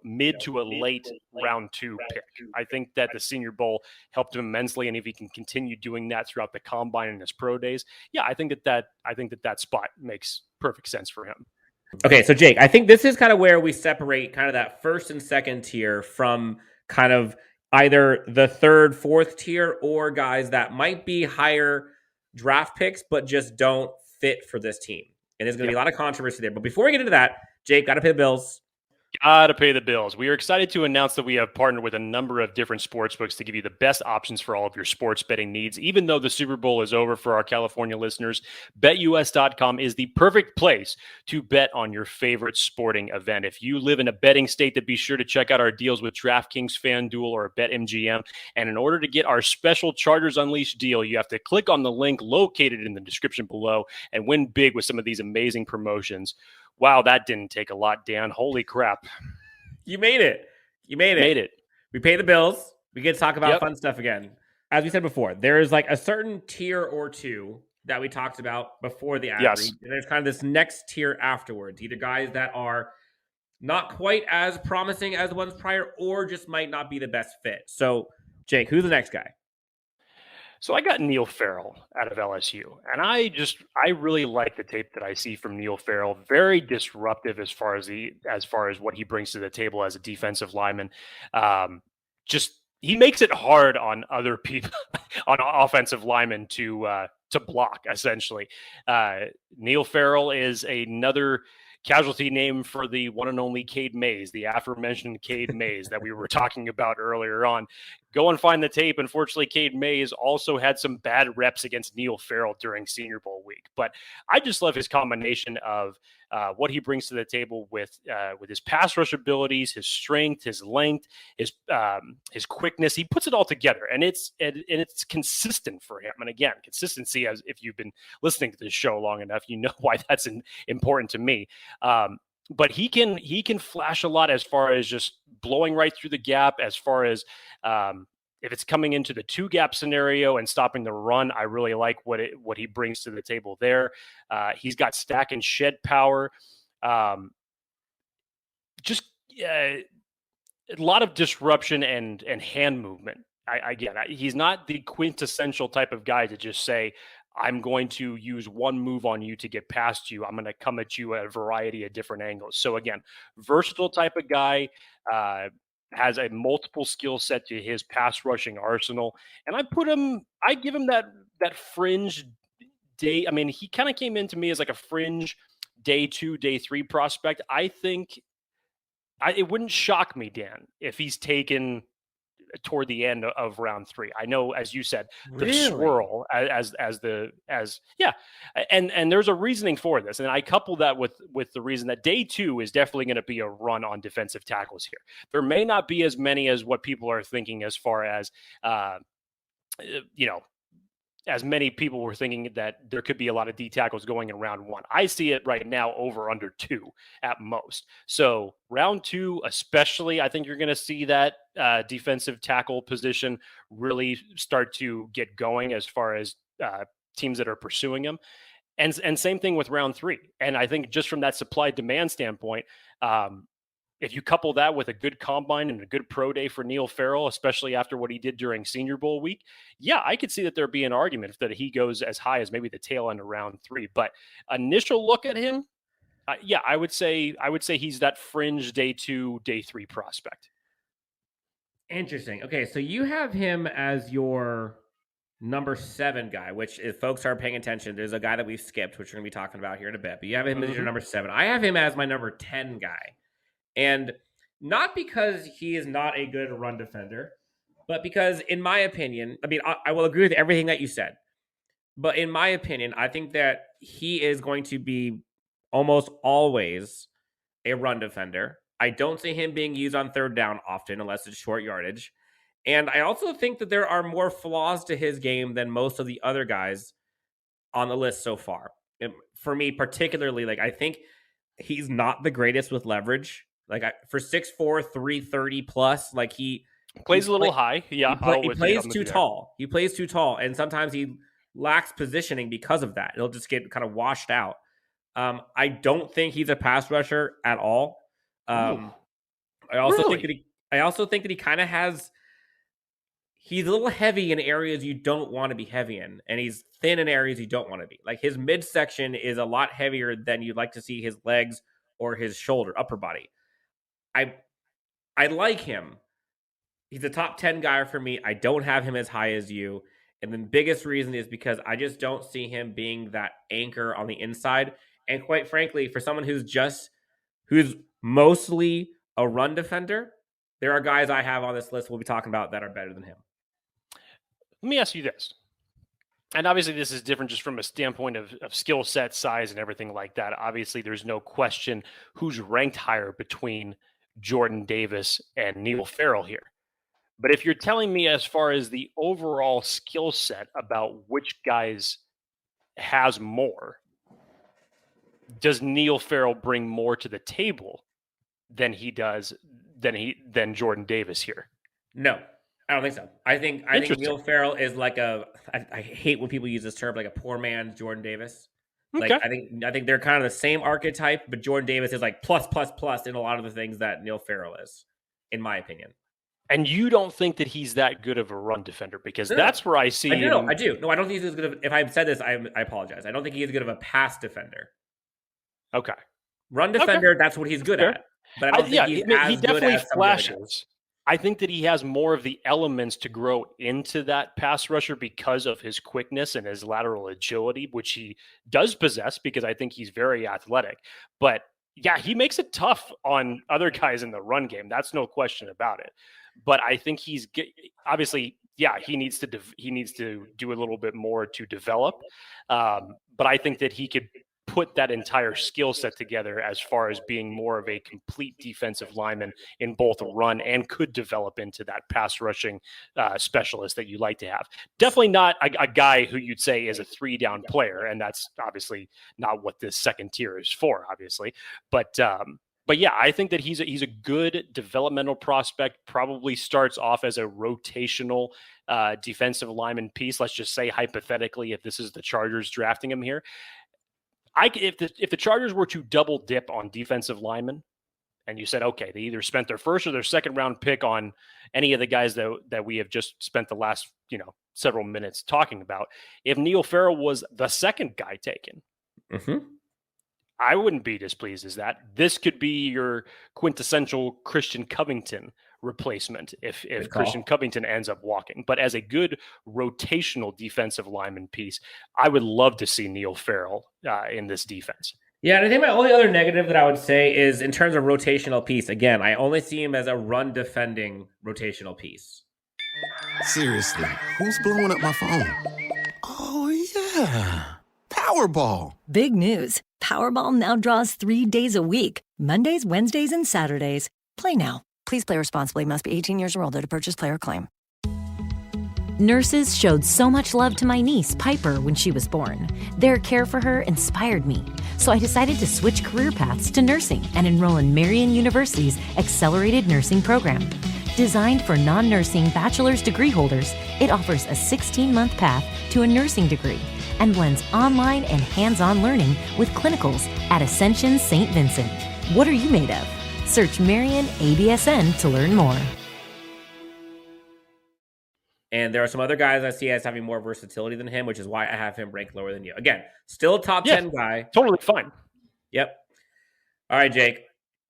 H: mid to a late round 2 pick. I think that the Senior Bowl helped him immensely, and if he can continue doing that throughout the combine and his pro days, I think that spot makes perfect sense for him.
I: Okay, so Jake, I think this is kind of where we separate kind of that first and second tier from kind of either the third, fourth tier, or guys that might be higher draft picks but just don't fit for this team. And there's going to be a lot of controversy there. But before we get into that, Jake, got to pay the bills.
H: Gotta pay the bills. We are excited to announce that we have partnered with a number of different sportsbooks to give you the best options for all of your sports betting needs. Even though the Super Bowl is over for our California listeners, BetUS.com is the perfect place to bet on your favorite sporting event. If you live in a betting state, then be sure to check out our deals with DraftKings, FanDuel, or BetMGM. And in order to get our special Chargers Unleashed deal, you have to click on the link located in the description below and win big with some of these amazing promotions. Wow, that didn't take a lot, Dan. Holy crap.
I: You made it. You made it. We pay the bills. We get to talk about fun stuff again. As we said before, there is like a certain tier or two that we talked about before the ad read. And there's kind of this next tier afterwards. Either guys that are not quite as promising as the ones prior or just might not be the best fit. So, Jake, who's the next guy?
H: So I got Neil Farrell out of LSU, and I really like the tape that I see from Neil Farrell. Very disruptive as far as what he brings to the table as a defensive lineman. He makes it hard on other people, on offensive linemen to block. Essentially, Neil Farrell is another casualty name for the one and only Cade Mays, the aforementioned Cade Mays that we were talking about earlier on. Go and find the tape. Unfortunately, Cade Mays also had some bad reps against Neil Farrell during Senior Bowl week. But I just love his combination of what he brings to the table with his pass rush abilities, his strength, his length, his quickness. He puts it all together, and it's consistent for him. And again, consistency, as if you've been listening to this show long enough, you know why that's important to me. But he can flash a lot as far as just blowing right through the gap, as far as if it's coming into the two gap scenario and stopping the run. I really like what he brings to the table there. He's got stack and shed power. A lot of disruption and hand movement. He's not the quintessential type of guy to just say, I'm going to use one move on you to get past you. I'm going to come at you at a variety of different angles. So again, versatile type of guy, has a multiple skill set to his pass rushing arsenal. And I give him that fringe day. I mean, he kind of came into me as like a fringe day 2, day 3 prospect. I think it wouldn't shock me, Dan, if he's taken toward the end of round 3. I know, as you said, the swirl and there's a reasoning for this, and I couple that with the reason that day 2 is definitely going to be a run on defensive tackles here. There may not be as many as what people are thinking, as far as as many people were thinking that there could be a lot of D tackles going in round 1. I see it right now over under 2 at most. So round 2, especially, I think you're going to see that defensive tackle position really start to get going as far as teams that are pursuing them. And same thing with round 3. And I think just from that supply demand standpoint, if you couple that with a good combine and a good pro day for Neil Farrell, especially after what he did during Senior Bowl week, yeah, I could see that there'd be an argument that he goes as high as maybe the tail end of round 3. But initial look at him, I would say he's that fringe day 2, day 3 prospect.
I: Interesting. Okay, so you have him as your number 7 guy, which if folks are paying attention, there's a guy that we've skipped, which we're going to be talking about here in a bit. But you have him as your number 7. I have him as my number 10 guy. And not because he is not a good run defender, but because, in my opinion, I mean, I will agree with everything that you said. But in my opinion, I think that he is going to be almost always a run defender. I don't see him being used on third down often unless it's short yardage. And I also think that there are more flaws to his game than most of the other guys on the list so far. And for me, particularly, like, I think he's not the greatest with leverage. Like, for 6'4", 330 plus, like he
H: plays a little high. Yeah,
I: he plays too tall. He plays too tall, and sometimes he lacks positioning because of that. It'll just get kind of washed out. I don't think he's a pass rusher at all. I also think that he kind of has. He's a little heavy in areas you don't want to be heavy in, and he's thin in areas you don't want to be. Like, his midsection is a lot heavier than you'd like to see his legs or his upper body. I like him. He's a top 10 guy for me. I don't have him as high as you. And the biggest reason is because I just don't see him being that anchor on the inside. And quite frankly, for someone who's mostly a run defender, there are guys I have on this list we'll be talking about that are better than him.
H: Let me ask you this. And obviously this is different just from a standpoint of skill set, size, and everything like that. Obviously, there's no question who's ranked higher between Jordan Davis and Neil Farrell here. But if you're telling me as far as the overall skill set about which guys has more, does Neil Farrell bring more to the table than he does than Jordan Davis here?
I: No, I don't think so. I think Neil Farrell is like I hate when people use this term, like a poor man's Jordan Davis. Like
H: Okay.
I: I think they're kind of the same archetype, but Jordan Davis is like plus in a lot of the things that Neil Farrell is, in my opinion.
H: And you don't think that he's that good of a run defender? Because that's where I see
I: I do. No, I don't think he's as good of, if I've said this, I apologize. I don't think he's as good of a pass defender.
H: Okay.
I: Run defender, that's what he's good at. But I don't think he's as
H: he
I: good
H: definitely
I: as some of the other
H: flashes.
I: guys.
H: I think that he has more of the elements to grow into that pass rusher because of his quickness and his lateral agility, which he does possess because I think he's very athletic. But yeah, he makes it tough on other guys in the run game. That's no question about it. But I think he's obviously, he needs to do a little bit more to develop. But I think that he could put that entire skill set together as far as being more of a complete defensive lineman in both run and could develop into that pass rushing specialist that you like to have. Definitely not a guy who you'd say is a 3-down player. And that's obviously not what this second tier is for, obviously. But yeah, I think that he's a good developmental prospect, probably starts off as a rotational defensive lineman piece. Let's just say hypothetically, if this is the Chargers drafting him here, if the Chargers were to double dip on defensive linemen, and you said, okay, they either spent their first or their second round pick on any of the guys that we have just spent the last several minutes talking about, if Neil Farrell was the second guy taken, I wouldn't be displeased as that. This could be your quintessential Christian Covington replacement if Christian Covington ends up walking. But as a good rotational defensive lineman piece, I would love to see Neil Farrell in this defense.
I: Yeah, and I think my only other negative that I would say is in terms of rotational piece, again, I only see him as a run defending rotational piece.
E: Seriously, who's blowing up my phone? Oh, yeah. Powerball.
F: Big news. Powerball now draws 3 days a week, Mondays, Wednesdays, and Saturdays. Play now. Please play responsibly. Must be 18 years or older to purchase player claim.
J: Nurses showed so much love to my niece, Piper, when she was born. Their care for her inspired me. So I decided to switch career paths to nursing and enroll in Marian University's Accelerated Nursing Program. Designed for non-nursing bachelor's degree holders, it offers a 16-month path to a nursing degree and blends online and hands-on learning with clinicals at Ascension St. Vincent. What are you made of? Search Marian ABSN to learn more.
I: And there are some other guys I see as having more versatility than him, which is why I have him ranked lower than you. Again, still a top 10 guy.
H: Totally fine.
I: Yep. All right, Jake.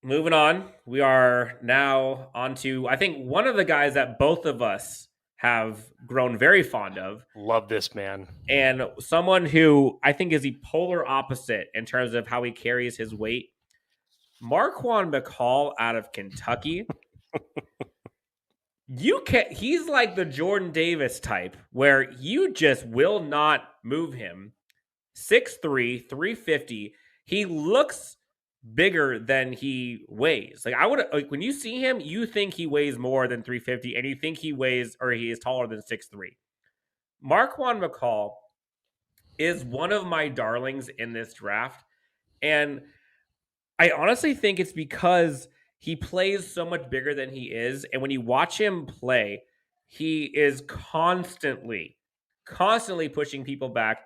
I: Moving on. We are now on to, I think, one of the guys that both of us have grown very fond of.
H: Love this man.
I: And someone who I think is the polar opposite in terms of how he carries his weight. Marquan McCall out of Kentucky. He's like the Jordan Davis type where you just will not move him. 6'3", 350. He looks bigger than he weighs. Like when you see him, you think he weighs more than 350 and you think he is taller than 6'3". Marquan McCall is one of my darlings in this draft. And I honestly think it's because he plays so much bigger than he is. And when you watch him play, he is constantly pushing people back.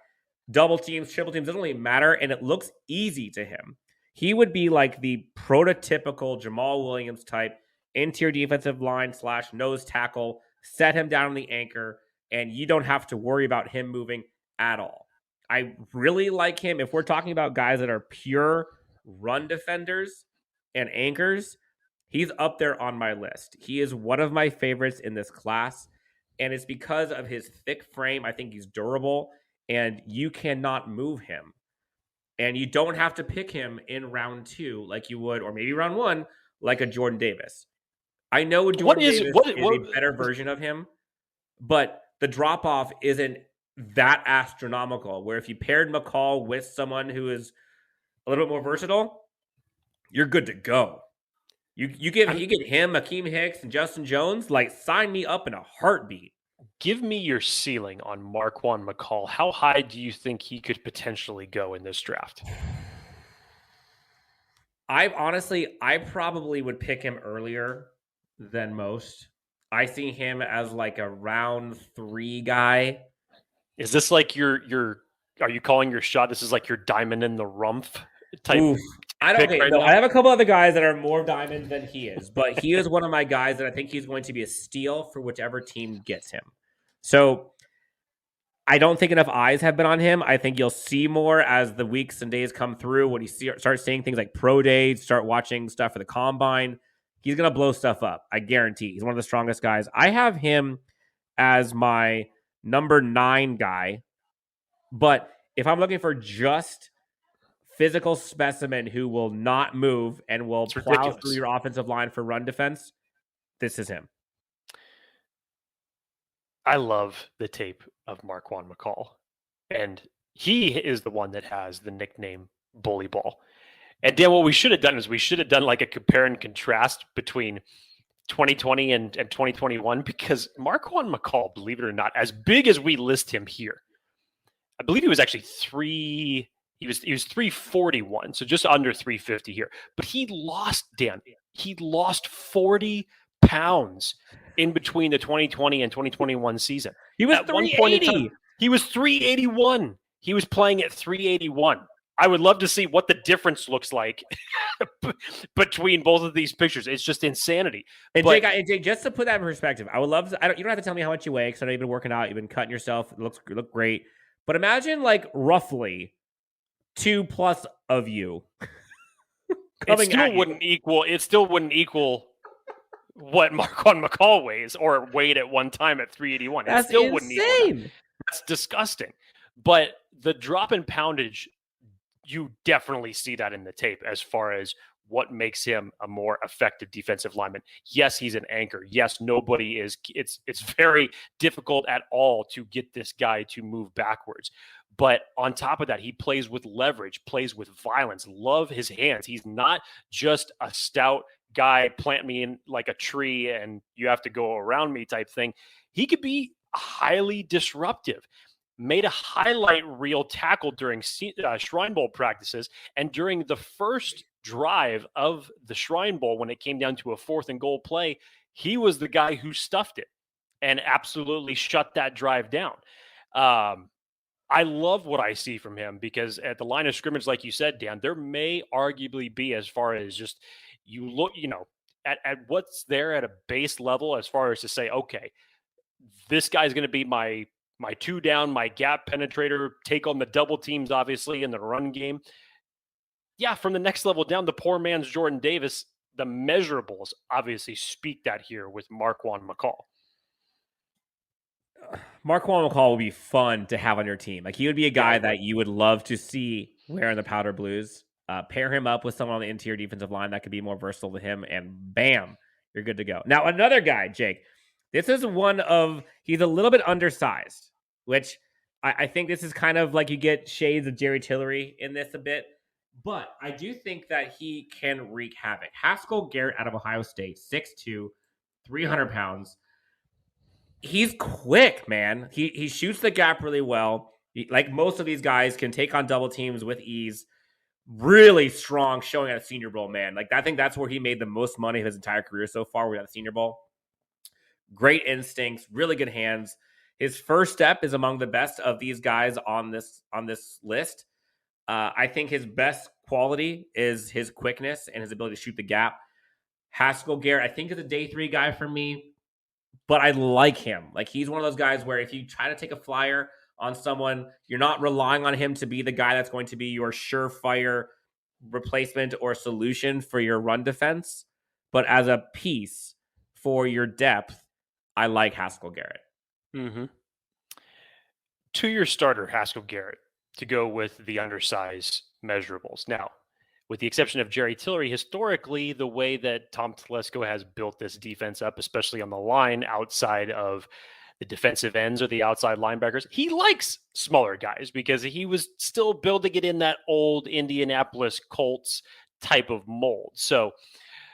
I: Double teams, triple teams, doesn't really matter. And it looks easy to him. He would be like the prototypical Jamal Williams type, interior defensive line / nose tackle, set him down on the anchor, and you don't have to worry about him moving at all. I really like him. If we're talking about guys that are pure run defenders and anchors, he's up there on my list. He is one of my favorites in this class, and it's because of his thick frame. I think he's durable, and you cannot move him. And you don't have to pick him in round 2 like you would, or maybe round 1, like a Jordan Davis. I know
H: What
I: Jordan
H: is
I: Davis
H: what?
I: is a better version of him, but the drop off isn't that astronomical. Where if you paired McCall with someone who is a little bit more versatile, you're good to go. You get him, Akeem Hicks, and Justin Jones. Like, sign me up in a heartbeat.
H: Give me your ceiling on Marquan McCall. How high do you think he could potentially go in this draft?
I: I probably would pick him earlier than most. I see him as like a round 3 guy.
H: Is this like are you calling your shot? This is like your diamond in the rough type.
I: Oof. I don't
H: right
I: know.
H: now?
I: I have a couple other guys that are more diamond than he is, but he is one of my guys that I think he's going to be a steal for whichever team gets him. So I don't think enough eyes have been on him. I think you'll see more as the weeks and days come through. When you start seeing things like pro days, start watching stuff for the combine, he's going to blow stuff up. I guarantee. He's one of the strongest guys. I have him as my number 9 guy. But if I'm looking for just physical specimen who will not move and will plow through your offensive line for run defense, this is him.
H: I love the tape of Marquan McCall, and he is the one that has the nickname Bully Ball. And Dan, what we should have done is we should have done like a compare and contrast between 2020 and 2021, because Marquan McCall, believe it or not, as big as we list him here, I believe he was actually he was 341, so just under 350 here. But he lost 40 pounds in between the 2020 and 2021 season.
I: He was
H: at 1 point in time, he was 381. He was playing at 381. I would love to see what the difference looks like between both of these pictures. It's just insanity.
I: And Jake, just to put that in perspective, I would love to. You don't have to tell me how much you weigh, because I know you've been working out, you've been cutting yourself. It look great. But imagine like roughly 2+ of you.
H: It still wouldn't equal what Marquan McCall weighs or weighed at one time at 381.
I: That's
H: still
I: insane.
H: Wouldn't equal that. That's disgusting. But the drop in poundage, you definitely see that in the tape as far as what makes him a more effective defensive lineman. Yes, he's an anchor. Yes, nobody is. It's very difficult at all to get this guy to move backwards. But on top of that, he plays with leverage, plays with violence. Love his hands. He's not just a stout guy, plant me in like a tree and you have to go around me type thing. He could be highly disruptive. Made a highlight reel tackle during Shrine Bowl practices, and during the first drive of the Shrine Bowl, when it came down to a 4th and goal play, he was the guy who stuffed it and absolutely shut that drive down. I love what I see from him, because at the line of scrimmage, like you said, Dan, there may arguably be, as far as just you look, at what's there at a base level, as far as to say, okay, this guy's going to be my 2 down, my gap penetrator, take on the double teams, obviously, in the run game. Yeah, from the next level down, the poor man's Jordan Davis, the measurables obviously speak that here with Marquan McCall.
I: Marquan McCall would be fun to have on your team. Like, he would be a guy that you would love to see wearing the powder blues. Pair him up with someone on the interior defensive line that could be more versatile to him, and bam, you're good to go. Now, another guy, Jake. This is he's a little bit undersized, which I think this is kind of like you get shades of Jerry Tillery in this a bit. But I do think that he can wreak havoc. Haskel Garrett out of Ohio State, 6'2", 300 pounds. He's quick, man. He shoots the gap really well. Like most of these guys, can take on double teams with ease. Really strong showing at a Senior Bowl, man. Like, I think that's where he made the most money of his entire career so far. We're at the Senior Bowl. Great instincts, really good hands. His first step is among the best of these guys on this list. I think his best quality is his quickness and his ability to shoot the gap. Haskel Garrett, I think, is a day 3 guy for me, but I like him. Like, he's one of those guys where if you try to take a flyer on someone, you're not relying on him to be the guy that's going to be your surefire replacement or solution for your run defense. But as a piece for your depth, I like Haskel Garrett.
H: Mm-hmm. To your starter, Haskel Garrett, to go with the undersized measurables. Now, with the exception of Jerry Tillery, historically, the way that Tom Telesco has built this defense up, especially on the line outside of the defensive ends or the outside linebackers, he likes smaller guys because he was still building it in that old Indianapolis Colts type of mold. So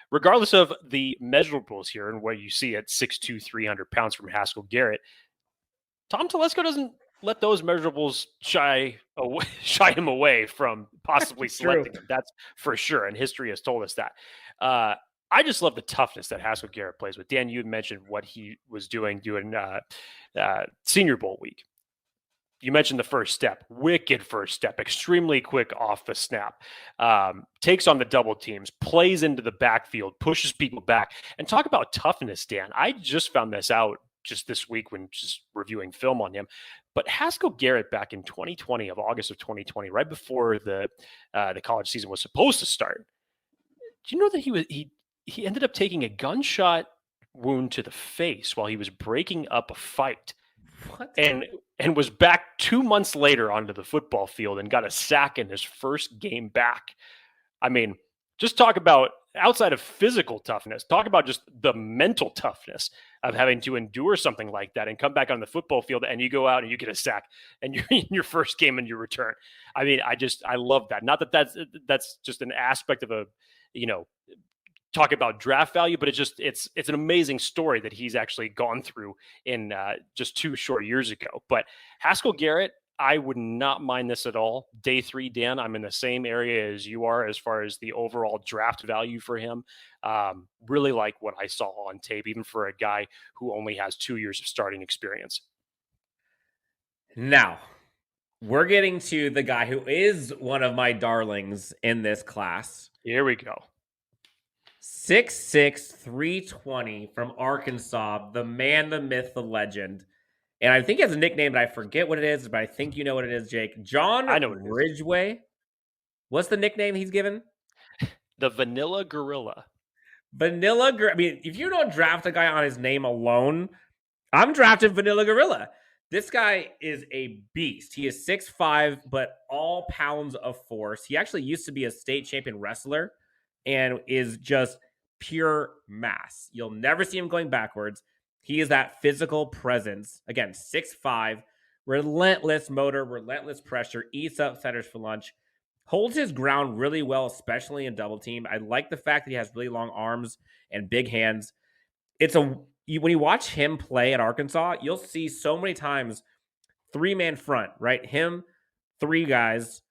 H: regardless of the measurables here and what you see at 6'2", 300 pounds from Haskel Garrett, Tom Telesco doesn't let those measurables shy him away from possibly selecting him. That's for sure. And history has told us that. I just love the toughness that Haskel Garrett plays with. Dan, you had mentioned what he was doing Senior Bowl week. You mentioned the first step, wicked first step, extremely quick off the snap, takes on the double teams, plays into the backfield, pushes people back. And talk about toughness, Dan. I just found this out just this week when just reviewing film on him. But Haskel Garrett back in 2020, of August of 2020, right before the college season was supposed to start, do you know that he ended up taking a gunshot wound to the face while he was breaking up a fight?
I: What?
H: And was back 2 months later onto the football field and got a sack in his first game back. I mean, just talk about outside of physical toughness, talk about just the mental toughness of having to endure something like that and come back on the football field and you go out and you get a sack and you're in your first game and you return. I mean, I love that. Not that that's just an aspect of talk about draft value, but it's an amazing story that he's actually gone through in just 2 short years ago. But Haskel Garrett, I would not mind this at all. Day 3, Dan, I'm in the same area as you are as far as the overall draft value for him. Really like what I saw on tape, even for a guy who only has 2 years of starting experience.
I: Now, we're getting to the guy who is one of my darlings in this class.
H: Here we go.
I: 6'6", 320 from Arkansas, the man, the myth, the legend. And I think he has a nickname, but I forget what it is, but I think you know what it is, Jake. John
H: I know what it is.
I: Ridgeway. What's the nickname he's given?
H: The Vanilla Gorilla.
I: I mean, if you don't draft a guy on his name alone, I'm drafting Vanilla Gorilla. This guy is a beast. He is 6'5", but all pounds of force. He actually used to be a state champion wrestler and is just pure mass. You'll never see him going backwards. He is that physical presence. Again, 6'5", relentless motor, relentless pressure, eats up centers for lunch, holds his ground really well, especially in double team. I like the fact that he has really long arms and big hands. When you watch him play at Arkansas, you'll see so many times 3-man front, right? Him, 3 guys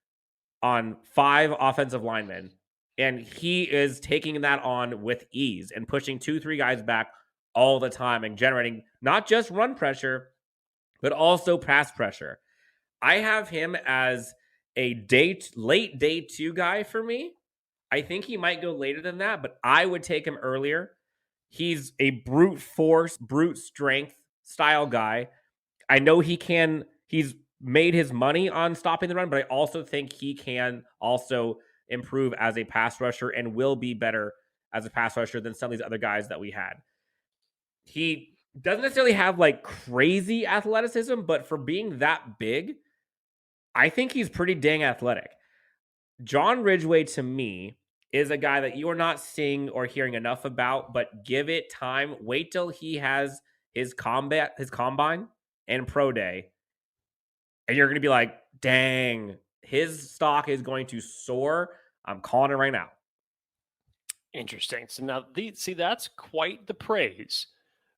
I: on 5 offensive linemen. And he is taking that on with ease and pushing 2-3 guys back all the time and generating not just run pressure, but also pass pressure. I have him as a late day 2 guy for me. I think he might go later than that, but I would take him earlier. He's a brute force, brute strength style guy. I know he's made his money on stopping the run, but I also think he can also improve as a pass rusher and will be better as a pass rusher than some of these other guys that we had. He doesn't necessarily have like crazy athleticism, but for being that big, I think he's pretty dang athletic. John Ridgeway, to me, is a guy that you are not seeing or hearing enough about, but give it time. Wait till he has his combine and pro day, and you're going to be like, dang, his stock is going to soar. I'm calling it right now.
H: Interesting. So now, that's quite the praise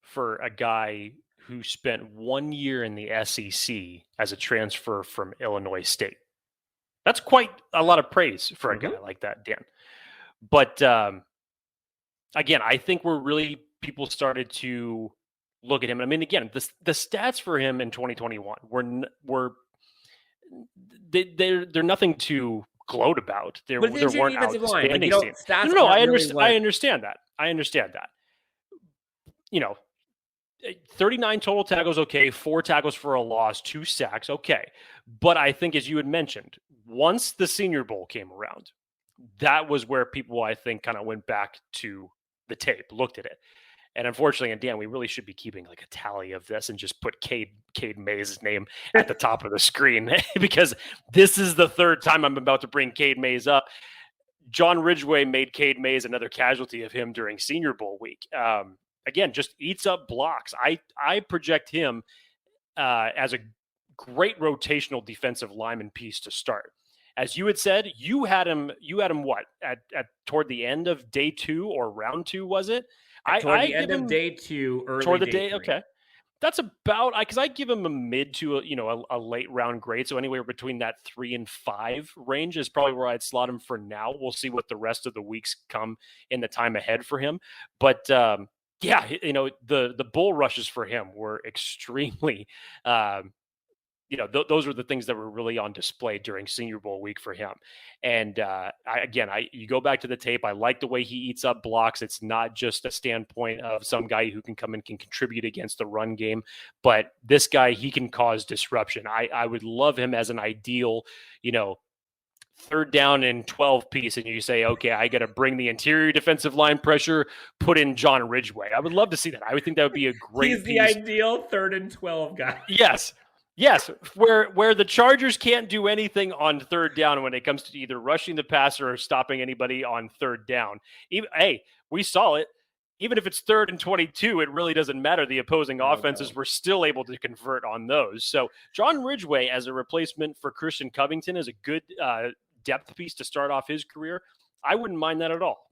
H: for a guy who spent 1 year in the SEC as a transfer from Illinois State. That's quite a lot of praise for a guy like that, Dan. But again, I think people started to look at him. I mean, again, the stats for him in 2021 they're nothing to gloat about. There weren't outstanding stats. No, I understand that. I understand that. 39 total tackles, okay. 4 tackles for a loss, 2 sacks, okay. But I think, as you had mentioned, once the Senior Bowl came around, that was where people, I think, kind of went back to the tape, looked at it. And unfortunately, and Dan, we really should be keeping like a tally of this and just put Cade Mays' name at the top of the screen because this is the 3rd time I'm about to bring Cade Mays up. John Ridgeway made Cade Mays another casualty of him during Senior Bowl week. Again, just eats up blocks. I project him as a great rotational defensive lineman piece to start. As you had said, you had him what at toward the end of day 2 or round 2, was it?
I: Toward the end of day 2, early
H: toward the
I: day
H: day.
I: 3.
H: Okay, that's about because I give him a mid to a late round grade. So anywhere between that 3 and 5 range is probably where I'd slot him for now. We'll see what the rest of the weeks come in the time ahead for him. But yeah, the bull rushes for him were extremely. Those are the things that were really on display during Senior Bowl week for him. And you go back to the tape. I like the way he eats up blocks. It's not just a standpoint of some guy who can come and can contribute against the run game, but this guy, he can cause disruption. I would love him as an ideal, 3rd down and 12 piece. And you say, okay, I got to bring the interior defensive line pressure, put in John Ridgeway. I would love to see that. I would think that would be a great
I: He's the ideal 3rd and 12 guy.
H: Yes, where the Chargers can't do anything on 3rd down when it comes to either rushing the passer or stopping anybody on 3rd down. We saw it. Even if it's 3rd and 22, it really doesn't matter. The opposing offenses were still able to convert on those. So John Ridgeway as a replacement for Christian Covington is a good depth piece to start off his career. I wouldn't mind that at all.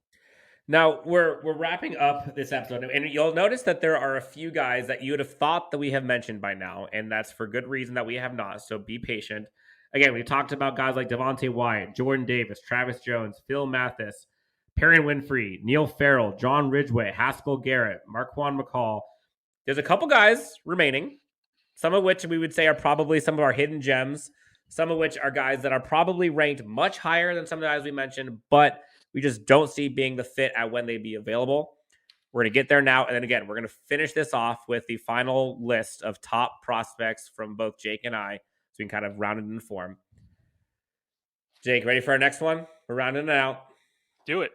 I: Now, we're wrapping up this episode, and you'll notice that there are a few guys that you would have thought that we have mentioned by now, and that's for good reason that we have not, so be patient. Again, we talked about guys like Devonte Wyatt, Jordan Davis, Travis Jones, Phil Mathis, Perrion Winfrey, Neil Farrell, John Ridgeway, Haskel Garrett, Marquan McCall. There's a couple guys remaining, some of which we would say are probably some of our hidden gems, some of which are guys that are probably ranked much higher than some of the guys we mentioned, but we just don't see being the fit at when they'd be available. We're going to get there now. And then again, we're going to finish this off with the final list of top prospects from both Jake and I, so we can kind of round it in form. Jake, ready for our next one? We're rounding it out.
H: Do it.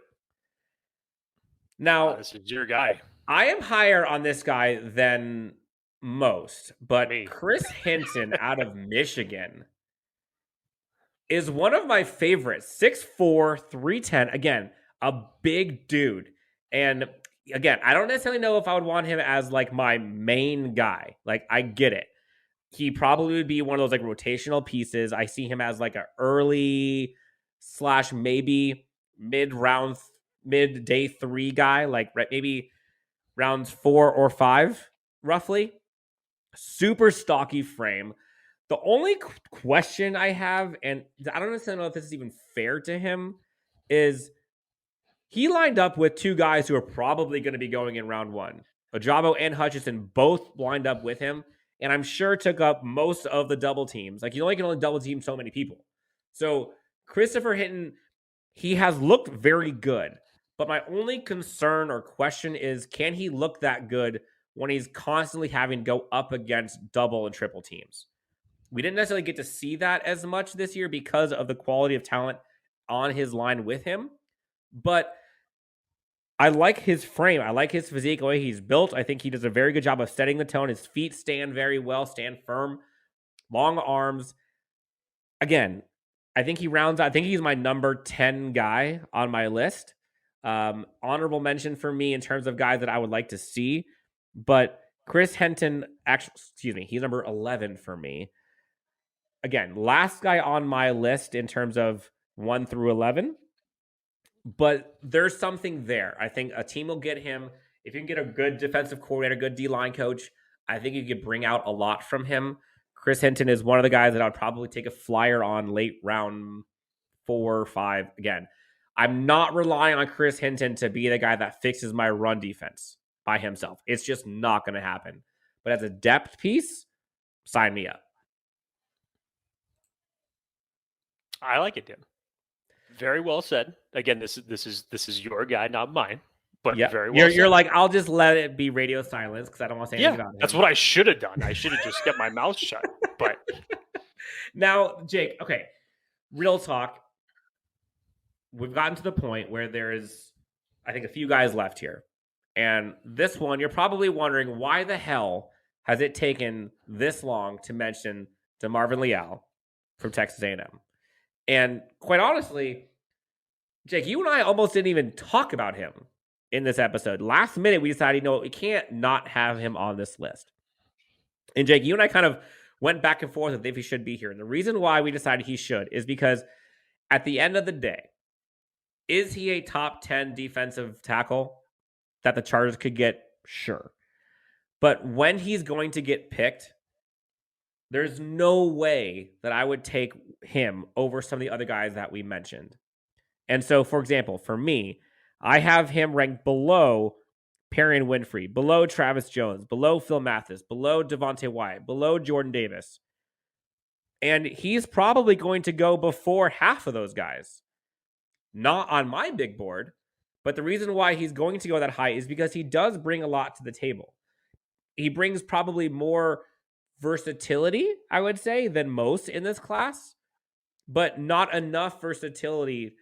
I: Now,
H: this is your guy.
I: I am higher on this guy than most, but Chris Hinton out of Michigan is one of my favorites. 6'4", 310. Again, a big dude. And again, I don't necessarily know if I would want him as like my main guy. Like, I get it. He probably would be one of those like rotational pieces. I see him as like an early / maybe mid day 3 guy, like maybe rounds 4 or 5, roughly. Super stocky frame. The only question I have, and I don't necessarily know if this is even fair to him, is he lined up with 2 guys who are probably going to be going in round 1. Ojabo and Hutchinson both lined up with him, and I'm sure took up most of the double teams. Like, you can only double team so many people. So Christopher Hinton, he has looked very good, but my only concern or question is, can he look that good when he's constantly having to go up against double and triple teams? We didn't necessarily get to see that as much this year because of the quality of talent on his line with him. But I like his frame. I like his physique, the way he's built. I think he does a very good job of setting the tone. His feet stand very well, stand firm, long arms. Again, I think he rounds out. I think he's my number 10 guy on my list. Honorable mention for me in terms of guys that I would like to see. But Chris Hinton, he's number 11 for me. Again, last guy on my list in terms of 1 through 11. But there's something there. I think a team will get him. If you can get a good defensive coordinator, good D-line coach, I think you could bring out a lot from him. Chris Hinton is one of the guys that I would probably take a flyer on late round 4 or 5. Again, I'm not relying on Chris Hinton to be the guy that fixes my run defense by himself. It's just not going to happen. But as a depth piece, sign me up.
H: I like it, Dan. Very well said. Again, this is your guy, not mine. But very well
I: you're like, I'll just let it be radio silence because I don't want to say anything about him.
H: That's what I should have done. I should have just kept my mouth shut. But
I: now, Jake, okay, real talk. We've gotten to the point where there is, I think, a few guys left here. And this one, you're probably wondering, why the hell has it taken this long to mention Demarvin Leal from Texas A&M? And quite honestly, Jake, you and I almost didn't even talk about him in this episode. Last minute, we decided, we can't not have him on this list. And Jake, you and I kind of went back and forth with if he should be here. And the reason why we decided he should is because at the end of the day, is he a top 10 defensive tackle that the Chargers could get? Sure. But when he's going to get picked, there's no way that I would take him over some of the other guys that we mentioned. And so, for example, for me, I have him ranked below Perrion Winfrey, below Travis Jones, below Phil Mathis, below Devonte Wyatt, below Jordan Davis. And he's probably going to go before half of those guys. Not on my big board, but the reason why he's going to go that high is because he does bring a lot to the table. He brings probably more versatility, I would say, than most in this class, but not enough versatility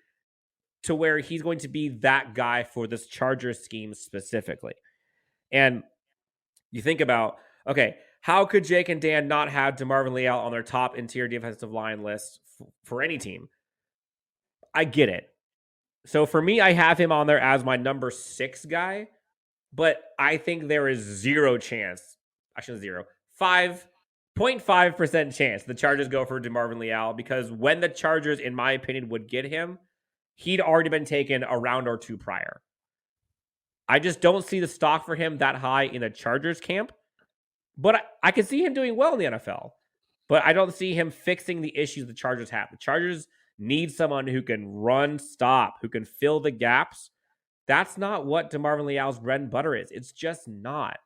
I: to where he's going to be that guy for this Chargers scheme specifically. And you think about, okay, how could Jake and Dan not have Demarvin Leal on their top interior defensive line list for any team? I get it. So for me, I have him on there as my number 6 guy, but I think there is 5.5% chance the Chargers go for Demarvin Leal, because when the Chargers, in my opinion, would get him, he'd already been taken a round or 2 prior. I just don't see the stock for him that high in the Chargers camp, but I can see him doing well in the NFL, but I don't see him fixing the issues the Chargers have. The Chargers need someone who can run, stop, who can fill the gaps. That's not what Demarvin Leal's bread and butter is. It's just not.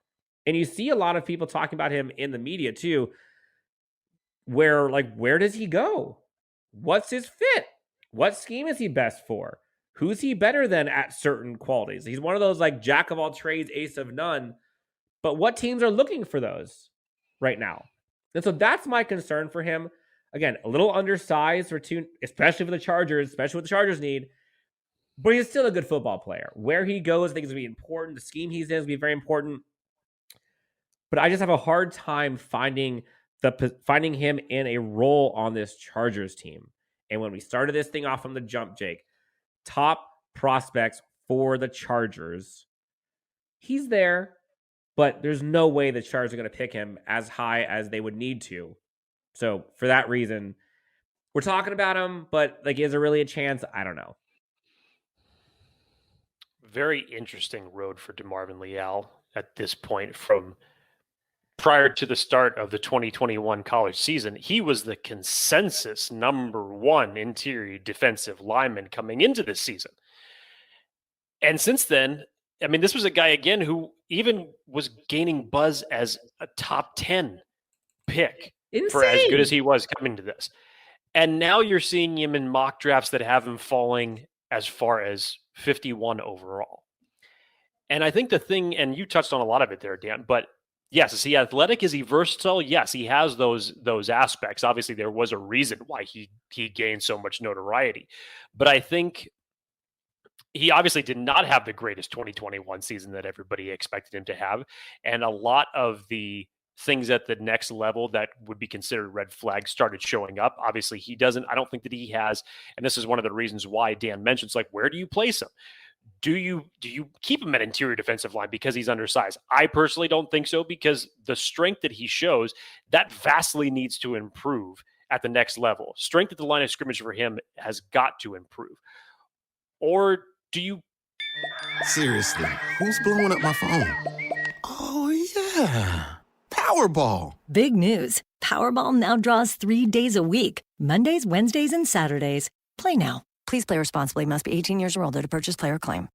I: And you see a lot of people talking about him in the media too, where does he go? What's his fit? What scheme is he best for? Who's he better than at certain qualities? He's one of those jack of all trades, ace of none. But what teams are looking for those right now? And so that's my concern for him. Again, a little undersized for two, especially for the Chargers, especially what the Chargers need. But he's still a good football player. Where he goes, I think is going to be important. The scheme he's in is going to be very important. But I just have a hard time finding him in a role on this Chargers team. And when we started this thing off from the jump, Jake, top prospects for the Chargers, he's there, but there's no way the Chargers are going to pick him as high as they would need to. So for that reason, we're talking about him, but is there really a chance? I don't know.
H: Very interesting road for Demarvin Leal at this point. From prior to the start of the 2021 college season, he was the consensus number 1 interior defensive lineman coming into this season. And since then, I mean, this was a guy, again, who even was gaining buzz as a top 10 pick. Insane. For as good as he was coming to this. And now you're seeing him in mock drafts that have him falling as far as 51 overall. And I think the thing, and you touched on a lot of it there, Dan, but yes, is he athletic? Is he versatile? Yes, he has those aspects. Obviously, there was a reason why he gained so much notoriety. But I think he obviously did not have the greatest 2021 season that everybody expected him to have. And a lot of the things at the next level that would be considered red flags started showing up. Obviously, he doesn't. I don't think that he has. And this is one of the reasons why Dan mentions, where do you place him? Do you keep him at interior defensive line because he's undersized? I personally don't think so, because the strength that he shows, that vastly needs to improve at the next level. Strength at the line of scrimmage for him has got to improve. Or do you...
E: Seriously, who's blowing up my phone? Oh, yeah. Powerball.
F: Big news. Powerball now draws 3 days a week, Mondays, Wednesdays, and Saturdays. Play now. Please play responsibly. Must be 18 years or older to purchase player claim.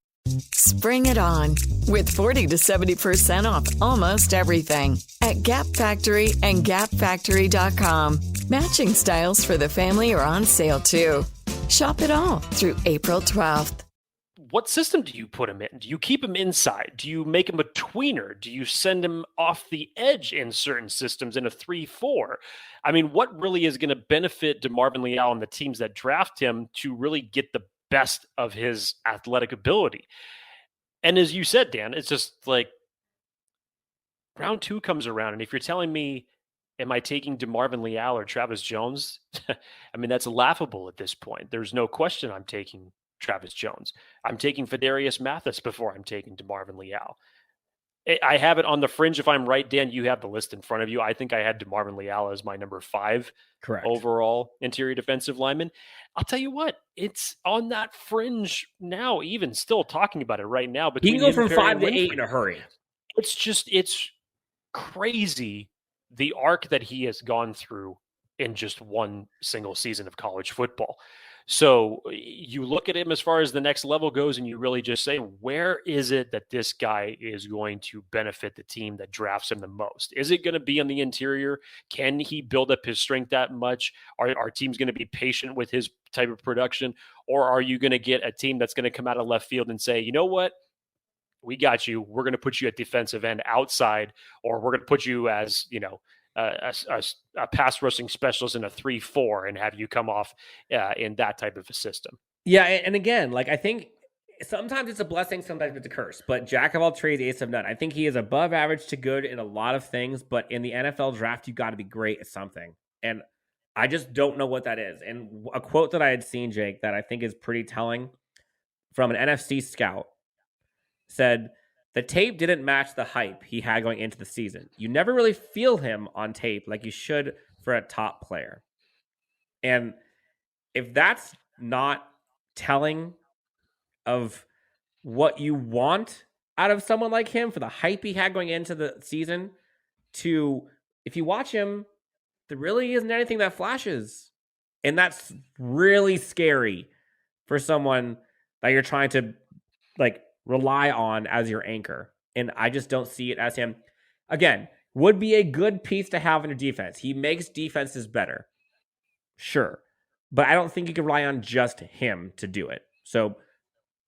K: Spring it on with 40 to 70% off almost everything at Gap Factory and GapFactory.com. Matching styles for the family are on sale too. Shop it all through April 12th.
H: What system do you put him in? Do you keep him inside? Do you make him a tweener? Do you send him off the edge in certain systems in a 3-4? I mean, what really is going to benefit Demarvin Leal and the teams that draft him to really get the best of his athletic ability? And as you said, Dan, it's just round 2 comes around. And if you're telling me, am I taking Demarvin Leal or Travis Jones? I mean, that's laughable at this point. There's no question I'm taking Travis Jones. I'm taking Fedarius Mathis before I'm taking Demarvin Leal. I have it on the fringe. If I'm right, Dan, you have the list in front of you. I think I had Demarvin Leal as my number 5
I: Correct.
H: overall interior defensive lineman. I'll tell you what, it's on that fringe now, even still talking about it right now.
I: He can go from 5 to
H: Winfrey.
I: 8 in a hurry.
H: It's crazy the arc that he has gone through in just one single season of college football. So you look at him as far as the next level goes, and you really just say, where is it that this guy is going to benefit the team that drafts him the most? Is it going to be on the interior? Can he build up his strength that much? Are teams going to be patient with his type of production? Or are you going to get a team that's going to come out of left field and say, you know what? We got you. We're going to put you at defensive end outside, or we're going to put you as, a pass rushing specialist in a 3-4 and have you come off in that type of a system.
I: Yeah. And again, I think sometimes it's a blessing, sometimes it's a curse, but jack of all trades, ace of none. I think he is above average to good in a lot of things, but in the NFL draft, you got to be great at something. And I just don't know what that is. And a quote that I had seen, Jake, that I think is pretty telling from an NFC scout said, the tape didn't match the hype he had going into the season. You never really feel him on tape like you should for a top player. And if that's not telling of what you want out of someone like him for the hype he had going into the season, to if you watch him, there really isn't anything that flashes. And that's really scary for someone that you're trying to rely on as your anchor. And I just don't see it as him. Again, would be a good piece to have in your defense. He makes defenses better. Sure. But I don't think you can rely on just him to do it. So,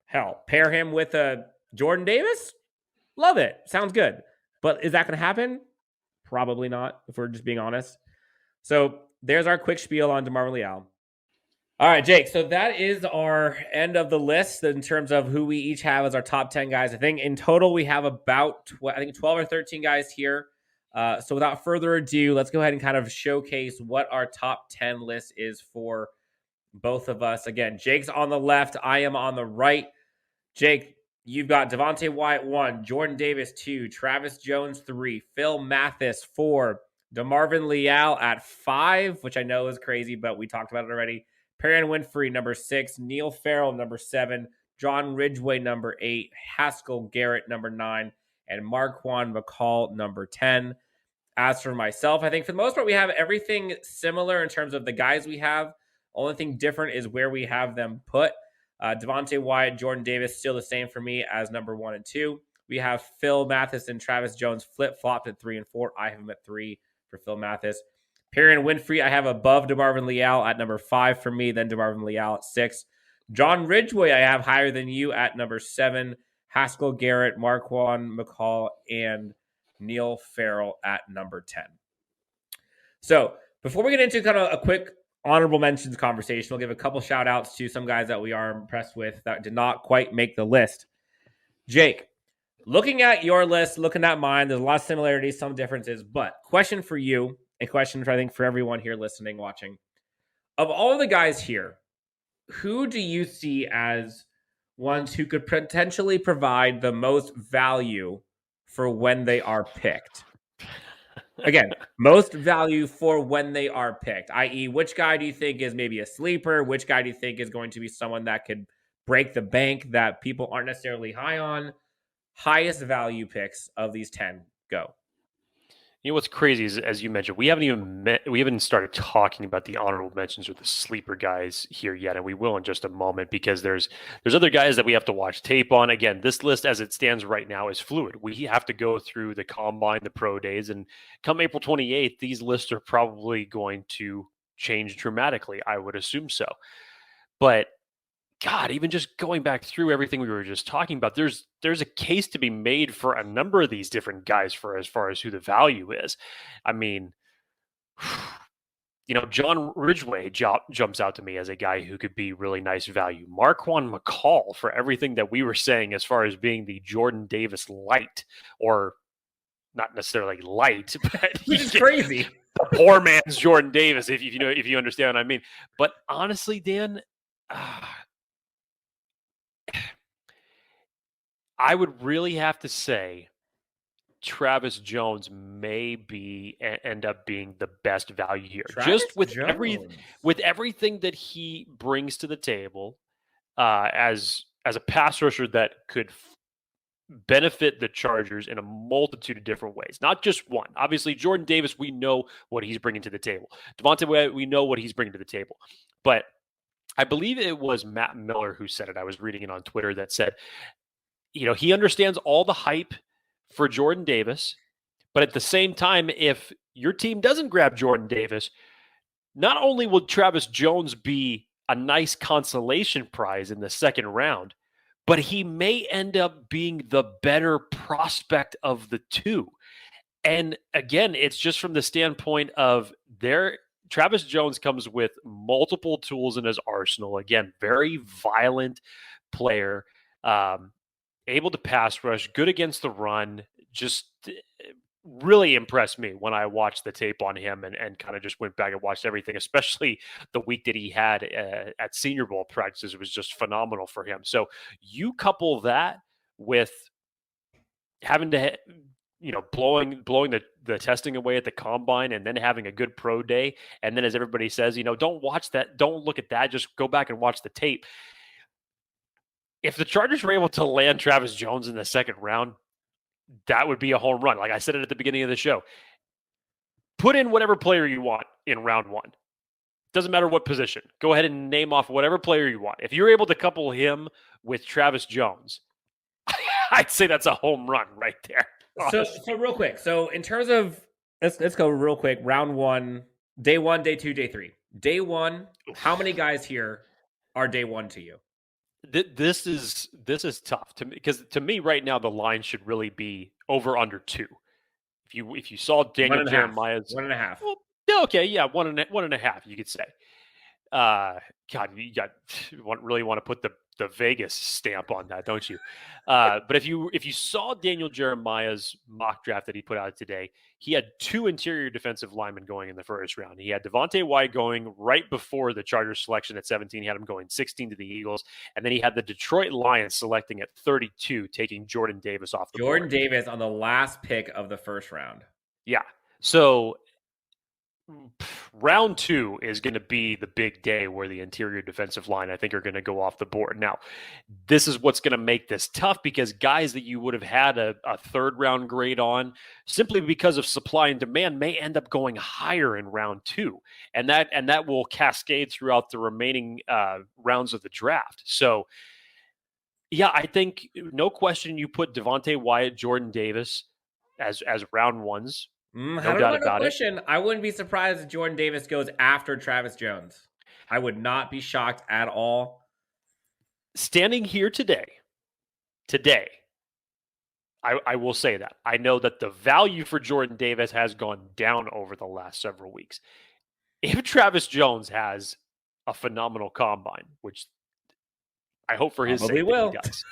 I: hell, pair him with Jordan Davis? Love it. Sounds good. But is that going to happen? Probably not, if we're just being honest. So, there's our quick spiel on Demarvin Leal. All right, Jake. So that is our end of the list in terms of who we each have as our top 10 guys. I think in total we have about 12 or 13 guys here. So without further ado, let's go ahead and kind of showcase what our top 10 list is for both of us. Again, Jake's on the left. I am on the right. Jake, you've got Devonte Wyatt 1, Jordan Davis 2, Travis Jones 3, Phil Mathis 4, Demarvin Leal at 5, which I know is crazy, but we talked about it already. Perrion Winfrey, number 6. Neil Farrell, number 7. John Ridgeway, number 8. Haskel Garrett, number 9. And Marquan McCall, number 10. As for myself, I think for the most part, we have everything similar in terms of the guys we have. Only thing different is where we have them put. Devonte Wyatt, Jordan Davis, still the same for me as number 1 and 2. We have Phil Mathis and Travis Jones flip-flopped at 3 and 4. I have them at 3 for Phil Mathis. Perrion Winfrey, I have above Demarvin Leal at number 5 for me, then Demarvin Leal at 6. John Ridgeway, I have higher than you at number 7. Haskel Garrett, Marquan McCall, and Neil Farrell at number 10. So before we get into kind of a quick honorable mentions conversation, we'll give a couple shout outs to some guys that we are impressed with that did not quite make the list. Jake, looking at your list, looking at mine, there's a lot of similarities, some differences, but question for you. A question for, I think, for everyone here listening, watching. Of all of the guys here, who do you see as ones who could potentially provide the most value for when they are picked? Again, most value for when they are picked, i.e., which guy do you think is maybe a sleeper? Which guy do you think is going to be someone that could break the bank that people aren't necessarily high on? Highest value picks of these 10, go.
H: You know what's crazy is, as you mentioned, we haven't started talking about the honorable mentions or the sleeper guys here yet, and we will in just a moment because there's other guys that we have to watch tape on. Again, this list as it stands right now is fluid. We have to go through the combine, the pro days, and come April 28th, these lists are probably going to change dramatically. I would assume so. But God, even just going back through everything we were just talking about, there's a case to be made for a number of these different guys for as far as who the value is. I mean, John Ridgeway jumps out to me as a guy who could be really nice value. Marquan McCall, for everything that we were saying as far as being the Jordan Davis light, or not necessarily light, but
I: which is crazy.
H: The poor man's Jordan Davis, if you understand what I mean. But honestly, Dan, I would really have to say Travis Jones may end up being the best value here.
I: Travis
H: Just with
I: Jones.
H: with everything that he brings to the table, as a pass rusher that could benefit the Chargers in a multitude of different ways, not just one. Obviously, Jordan Davis, we know what he's bringing to the table. Devonte Wyatt, we know what he's bringing to the table. But I believe it was Matt Miller who said it. I was reading it on Twitter that said, he understands all the hype for Jordan Davis, but at the same time, if your team doesn't grab Jordan Davis, not only will Travis Jones be a nice consolation prize in the second round, but he may end up being the better prospect of the two. And again, it's just from the standpoint of Travis Jones comes with multiple tools in his arsenal. Again, very violent player, able to pass rush, good against the run, just really impressed me when I watched the tape on him and kind of just went back and watched everything, especially the week that he had at Senior Bowl practices. It was just phenomenal for him. So you couple that with having to, blowing the testing away at the combine and then having a good pro day. And then as everybody says, don't watch that. Don't look at that. Just go back and watch the tape. If the Chargers were able to land Travis Jones in the second round, that would be a home run. Like I said it at the beginning of the show. Put in whatever player you want in round one. Doesn't matter what position. Go ahead and name off whatever player you want. If you're able to couple him with Travis Jones, I'd say that's a home run right there.
I: So real quick. So in terms of, let's go real quick. Round one, day 1, day 2, day 3. Day 1, how many guys here are day 1 to you?
H: This is tough to me, because to me right now the line should really be over under 2. If you saw Daniel Jeremiah's
I: 1.5.
H: Well, okay, yeah, 1.5 you could say. God, you really want to put the Vegas stamp on that, don't you? But if you saw Daniel Jeremiah's mock draft that he put out today, he had 2 interior defensive linemen going in the first round. He had Devonte Wyatt going right before the Chargers selection at 17. He had him going 16 to the Eagles. And then he had the Detroit Lions selecting at 32, taking Jordan Davis off the board.
I: Jordan Davis on the last pick of the first round.
H: Yeah. So round 2 is going to be the big day where the interior defensive line, I think, are going to go off the board. Now, this is what's going to make this tough, because guys that you would have had a third round grade on simply because of supply and demand may end up going higher in round 2. And that will cascade throughout the remaining rounds of the draft. So, yeah, I think no question you put Devonte Wyatt, Jordan Davis as round 1s. No doubt about it.
I: I wouldn't be surprised if Jordan Davis goes after Travis Jones. I would not be shocked at all.
H: Standing here today, I will say that. I know that the value for Jordan Davis has gone down over the last several weeks. If Travis Jones has a phenomenal combine, which I hope for his sake that he does,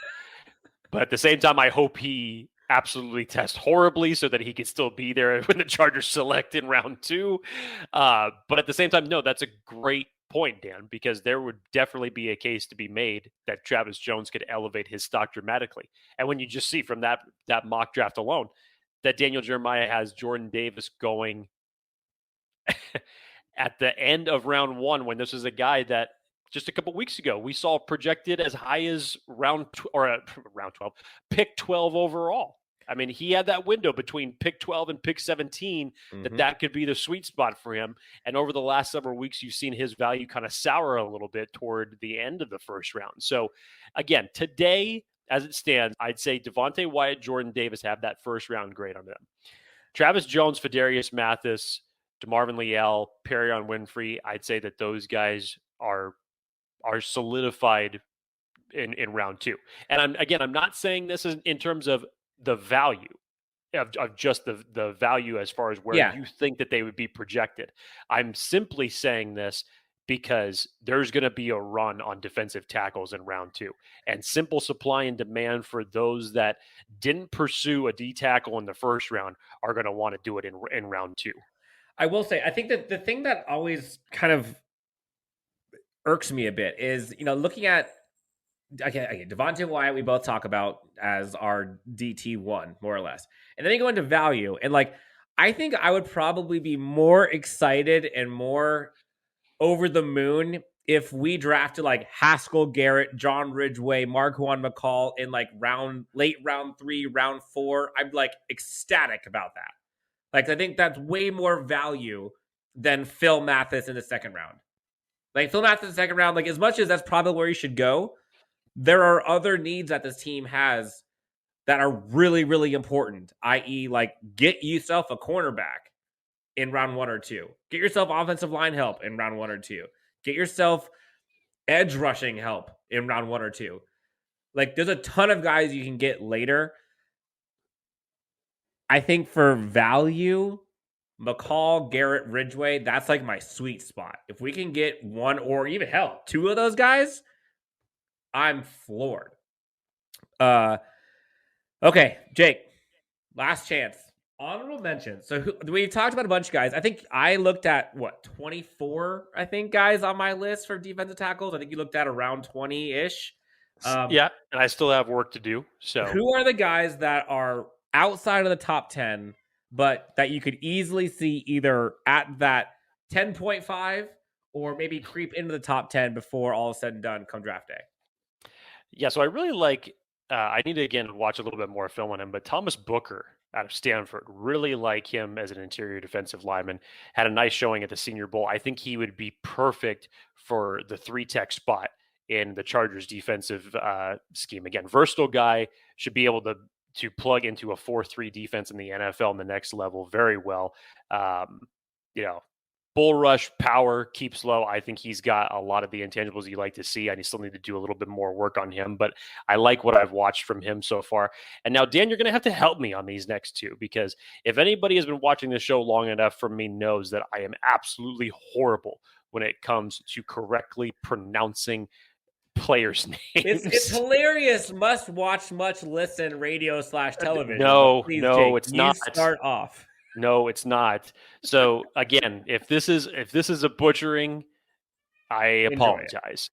H: but at the same time, I hope he absolutely test horribly so that he can still be there when the Chargers select in round 2. But at the same time, no, that's a great point, Dan, because there would definitely be a case to be made that Travis Jones could elevate his stock dramatically. And when you just see from that mock draft alone that Daniel Jeremiah has Jordan Davis going at the end of round 1, when this is a guy that just a couple weeks ago we saw projected as high as round 12, pick 12 overall. I mean, he had that window between pick 12 and pick 17 that could be the sweet spot for him. And over the last several weeks, you've seen his value kind of sour a little bit toward the end of the first round. So again, today, as it stands, I'd say Devonte Wyatt, Jordan Davis have that first round grade on them. Travis Jones, Fadarius Mathis, Demarvin Leal, Perrion Winfrey, I'd say that those guys are solidified in round 2. And I'm not saying this is in terms of the value of just the value as far as where you think that they would be projected. I'm simply saying this because there's going to be a run on defensive tackles in round 2, and simple supply and demand for those that didn't pursue a D tackle in the first round are going to want to do it in round 2.
I: I will say, I think that the thing that always kind of irks me a bit is, looking at Okay, Devonte Wyatt, we both talk about as our DT1, more or less. And then you go into value. And like, I think I would probably be more excited and more over the moon if we drafted like Haskel Garrett, John Ridgeway, Marquan McCall in like late round 3, round 4. I'm like ecstatic about that. Like, I think that's way more value than Phil Mathis in the second round. Like, Phil Mathis in the second round, like, as much as that's probably where you should go, there are other needs that this team has that are really, really important, i.e., like, get yourself a cornerback in round 1 or 2. Get yourself offensive line help in round 1 or 2. Get yourself edge rushing help in round 1 or 2. Like, there's a ton of guys you can get later. I think for value, McCall, Garrett, Ridgeway, that's like my sweet spot. If we can get one or even hell, 2 of those guys, I'm floored. Okay, Jake, last chance. Honorable mention. So we talked about a bunch of guys. I think I looked at 24, guys on my list for defensive tackles. I think you looked at around 20-ish.
H: Yeah, and I still have work to do. So
I: who are the guys that are outside of the top 10, but that you could easily see either at that 10.5 or maybe creep into the top 10 before all is said and done come draft day?
H: Yeah, so I really like, I need to, again, watch a little bit more film on him, but Thomas Booker out of Stanford, really like him as an interior defensive lineman. Had a nice showing at the Senior Bowl. I think he would be perfect for the 3-tech spot in the Chargers defensive scheme. Again, versatile guy, should be able to plug into a 4-3 defense in the NFL in the next level very well. Bull rush, power, keeps low. I think he's got a lot of the intangibles you like to see. I still need to do a little bit more work on him, but I like what I've watched from him so far. And now, Dan, you're going to have to help me on these next 2, because if anybody has been watching this show long enough from me knows that I am absolutely horrible when it comes to correctly pronouncing players' names.
I: It's hilarious. Must watch, much listen, radio/television.
H: No,
I: please,
H: no,
I: Jake,
H: it's not.
I: Start off.
H: No, it's not. So again, if this is a butchering, I apologize.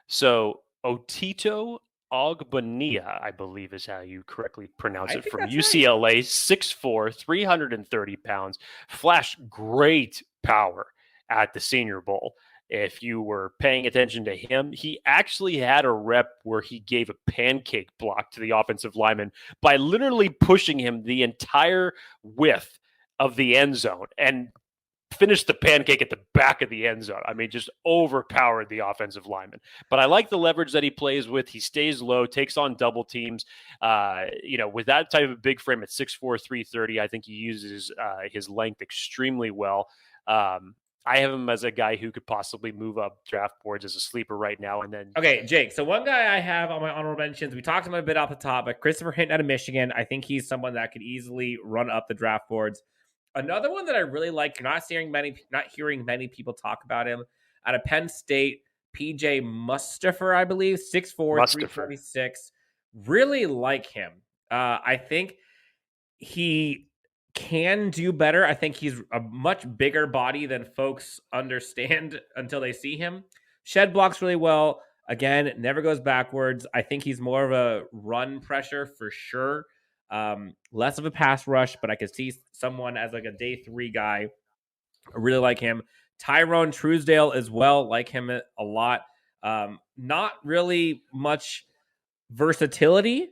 H: So Otito Ogbonnia, I believe is how you correctly pronounce it, from UCLA, right. 6'4", 330 pounds, flashed great power at the Senior Bowl. If you were paying attention to him, he actually had a rep where he gave a pancake block to the offensive lineman by literally pushing him the entire width of the end zone and finished the pancake at the back of the end zone. I mean, just overpowered the offensive lineman. But I like the leverage that he plays with. He stays low, takes on double teams. With that type of big frame at 6'4", 330, I think he uses his length extremely well. I have him as a guy who could possibly move up draft boards as a sleeper right now. And then,
I: okay, Jake. So one guy I have on my honorable mentions, we talked about a bit off the top, but Christopher Hinton out of Michigan. I think he's someone that could easily run up the draft boards. Another one that I really like, you're not hearing many people talk about him, out of Penn State, PJ Mustipher, I believe, 6'4", 346. Really like him. I think he can do better. I think he's a much bigger body than folks understand until they see him. Shed blocks really well. Again, never goes backwards. I think he's more of a run pressure for sure. Less of a pass rush, but I could see someone as like a day 3 guy. I really like him. Tyrone Truesdale as well, like him a lot. Not really much versatility.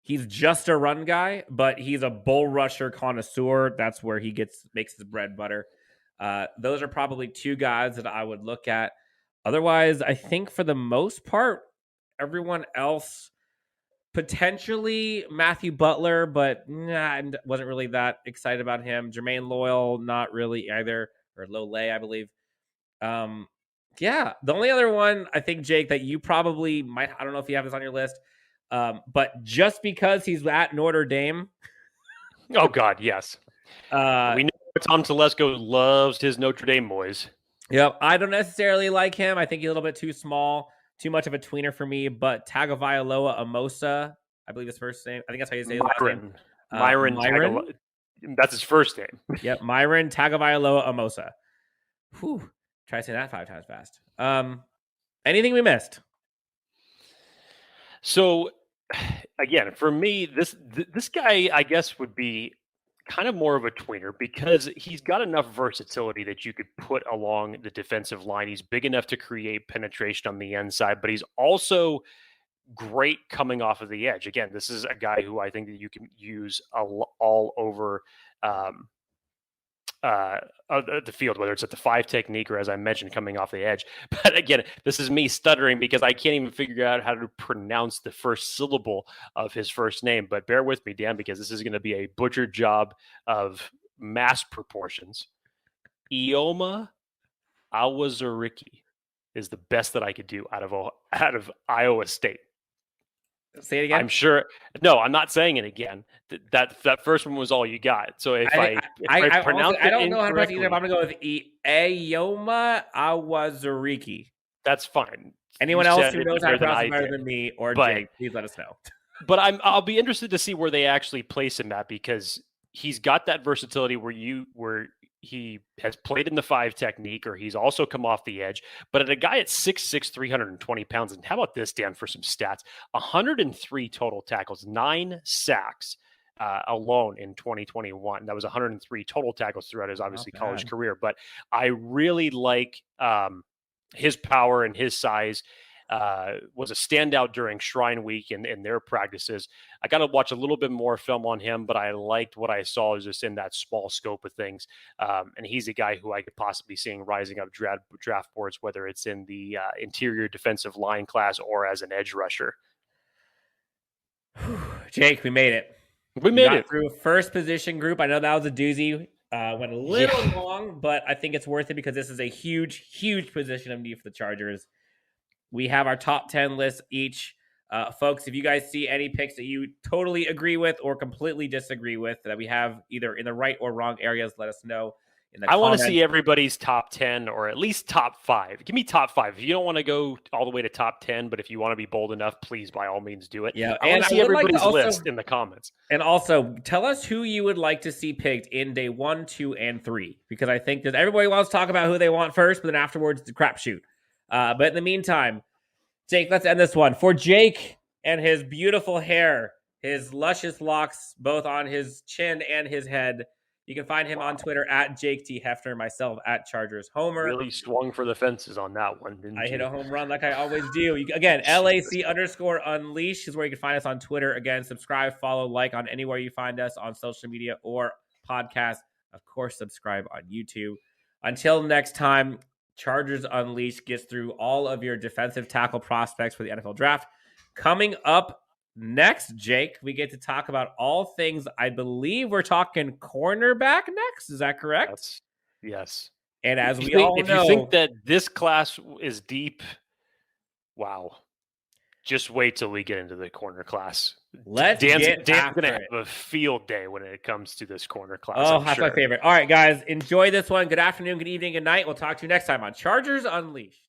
I: He's just a run guy, but he's a bull rusher connoisseur. That's where he makes his bread and butter. Those are probably 2 guys that I would look at. Otherwise, I think for the most part, everyone else, potentially Matthew Butler, but I wasn't really that excited about him. Jermaine Loyal, not really either, or Lole, I believe. The only other one, I think, Jake, that you probably might, I don't know if you have this on your list, but just because he's at Notre Dame.
H: Oh, God, yes. We know Tom Telesco loves his Notre Dame boys.
I: Yep, I don't necessarily like him. I think he's a little bit too small. Too much of a tweener for me, but Tagovailoa-Amosa, I believe his first name. I think that's how you say his last name.
H: Myron. That's his first name.
I: Yep, Myron Tagovailoa-Amosa. Whew. Try saying that 5 times fast. Anything we missed?
H: So, again, for me, this guy, I guess, would be kind of more of a tweener because he's got enough versatility that you could put along the defensive line. He's big enough to create penetration on the inside, but he's also great coming off of the edge. Again, this is a guy who I think that you can use all over um, the field, whether it's at the 5 technique or, as I mentioned, coming off the edge. But again, this is me stuttering because I can't even figure out how to pronounce the first syllable of his first name. But bear with me, Dan, because this is going to be a butchered job of mass proportions. Ioma Awazariki is the best that I could do out of Iowa State.
I: Say it again.
H: I'm sure. No, I'm not saying it again. That first one was all you got. So if I pronounce it
I: I don't know how to pronounce it either, but I'm
H: incorrectly,
I: going to go with Ioma Awazariki.
H: that's fine.
I: Anyone
H: You
I: else
H: said
I: who
H: it
I: knows how to
H: better than
I: pronounce
H: I
I: it better
H: did.
I: than me or
H: But-
I: Jake, please let us know.
H: But I'll be interested to see where they actually place him at, because he's got that versatility where he has played in the 5 technique, or he's also come off the edge. But at a guy at 6'6", 320 pounds, and how about this, Dan, for some stats? 103 total tackles, 9 sacks alone in 2021. That was 103 total tackles throughout his obviously college career. But I really like his power and his size. Was a standout during Shrine Week and their practices. I got to watch a little bit more film on him, but I liked what I saw just in that small scope of things. And he's a guy who I could possibly seeing rising up draft boards, whether it's in the interior defensive line class or as an edge rusher.
I: Jake, we made it.
H: We made it
I: through first position group. I know that was a doozy. Went a little long, but I think it's worth it because this is a huge, huge position of need for the Chargers. We have our top 10 lists each. Folks, if you guys see any picks that you totally agree with or completely disagree with that we have either in the right or wrong areas, let us know in the
H: I want
I: comments.
H: to see everybody's top 10 or at least top 5. Give me top 5. If you don't want to go all the way to top 10, but if you want to be bold enough, please, by all means, do it.
I: Yeah,
H: I want to see everybody's list in the comments.
I: And also, tell us who you would like to see picked in day 1, 2, and 3, because I think that everybody wants to talk about who they want first, but then afterwards, it's a crapshoot. But in the meantime, Jake, let's end this one. For Jake and his beautiful hair, his luscious locks, both on his chin and his head, you can find him on Twitter at Jake T. Hefner, myself at Chargers Homer.
H: Really swung for the fences on that one, didn't you?
I: Hit a home run like I always do. Again, LAC_Unleashed is where you can find us on Twitter. Again, subscribe, follow, like on anywhere you find us on social media or podcast. Of course, subscribe on YouTube. Until next time, Chargers Unleashed gets through all of your defensive tackle prospects for the NFL draft. Coming up next, Jake, we get to talk about all things. I believe we're talking cornerback next. Is that correct?
H: Yes.
I: And as
H: if
I: we
H: you think,
I: all
H: if
I: know,
H: you think that this class is deep, wow. Just wait till we get into the corner class.
I: Dan's
H: going to have a field day when it comes to this corner class.
I: Oh, that's my favorite. All right, guys, enjoy this one. Good afternoon, good evening, good night. We'll talk to you next time on Chargers Unleashed.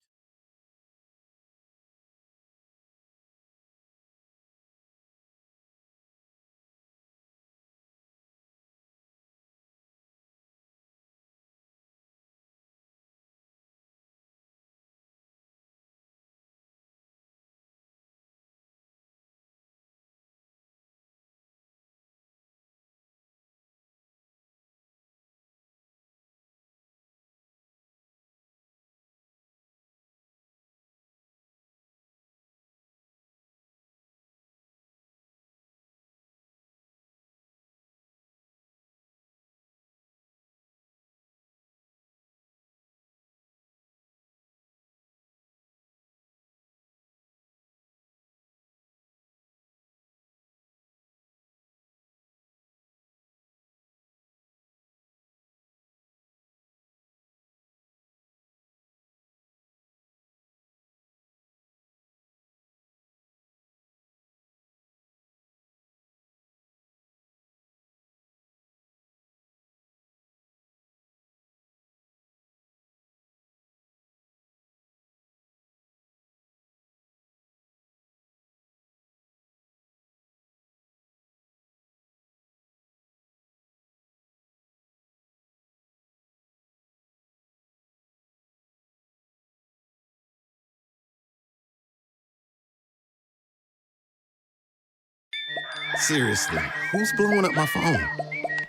E: Seriously, who's blowing up my phone?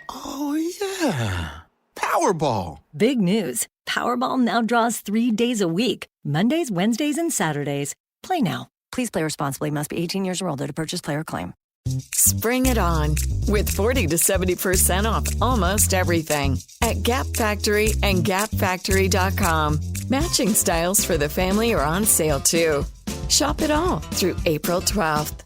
E: Oh, yeah. Powerball.
F: Big news. Powerball now draws 3 days a week, Mondays, Wednesdays, and Saturdays. Play now. Please play responsibly. Must be 18 years or older to purchase player claim.
K: Spring it on with 40 to 70% off almost everything at Gap Factory and GapFactory.com. Matching styles for the family are on sale too. Shop it all through April 12th.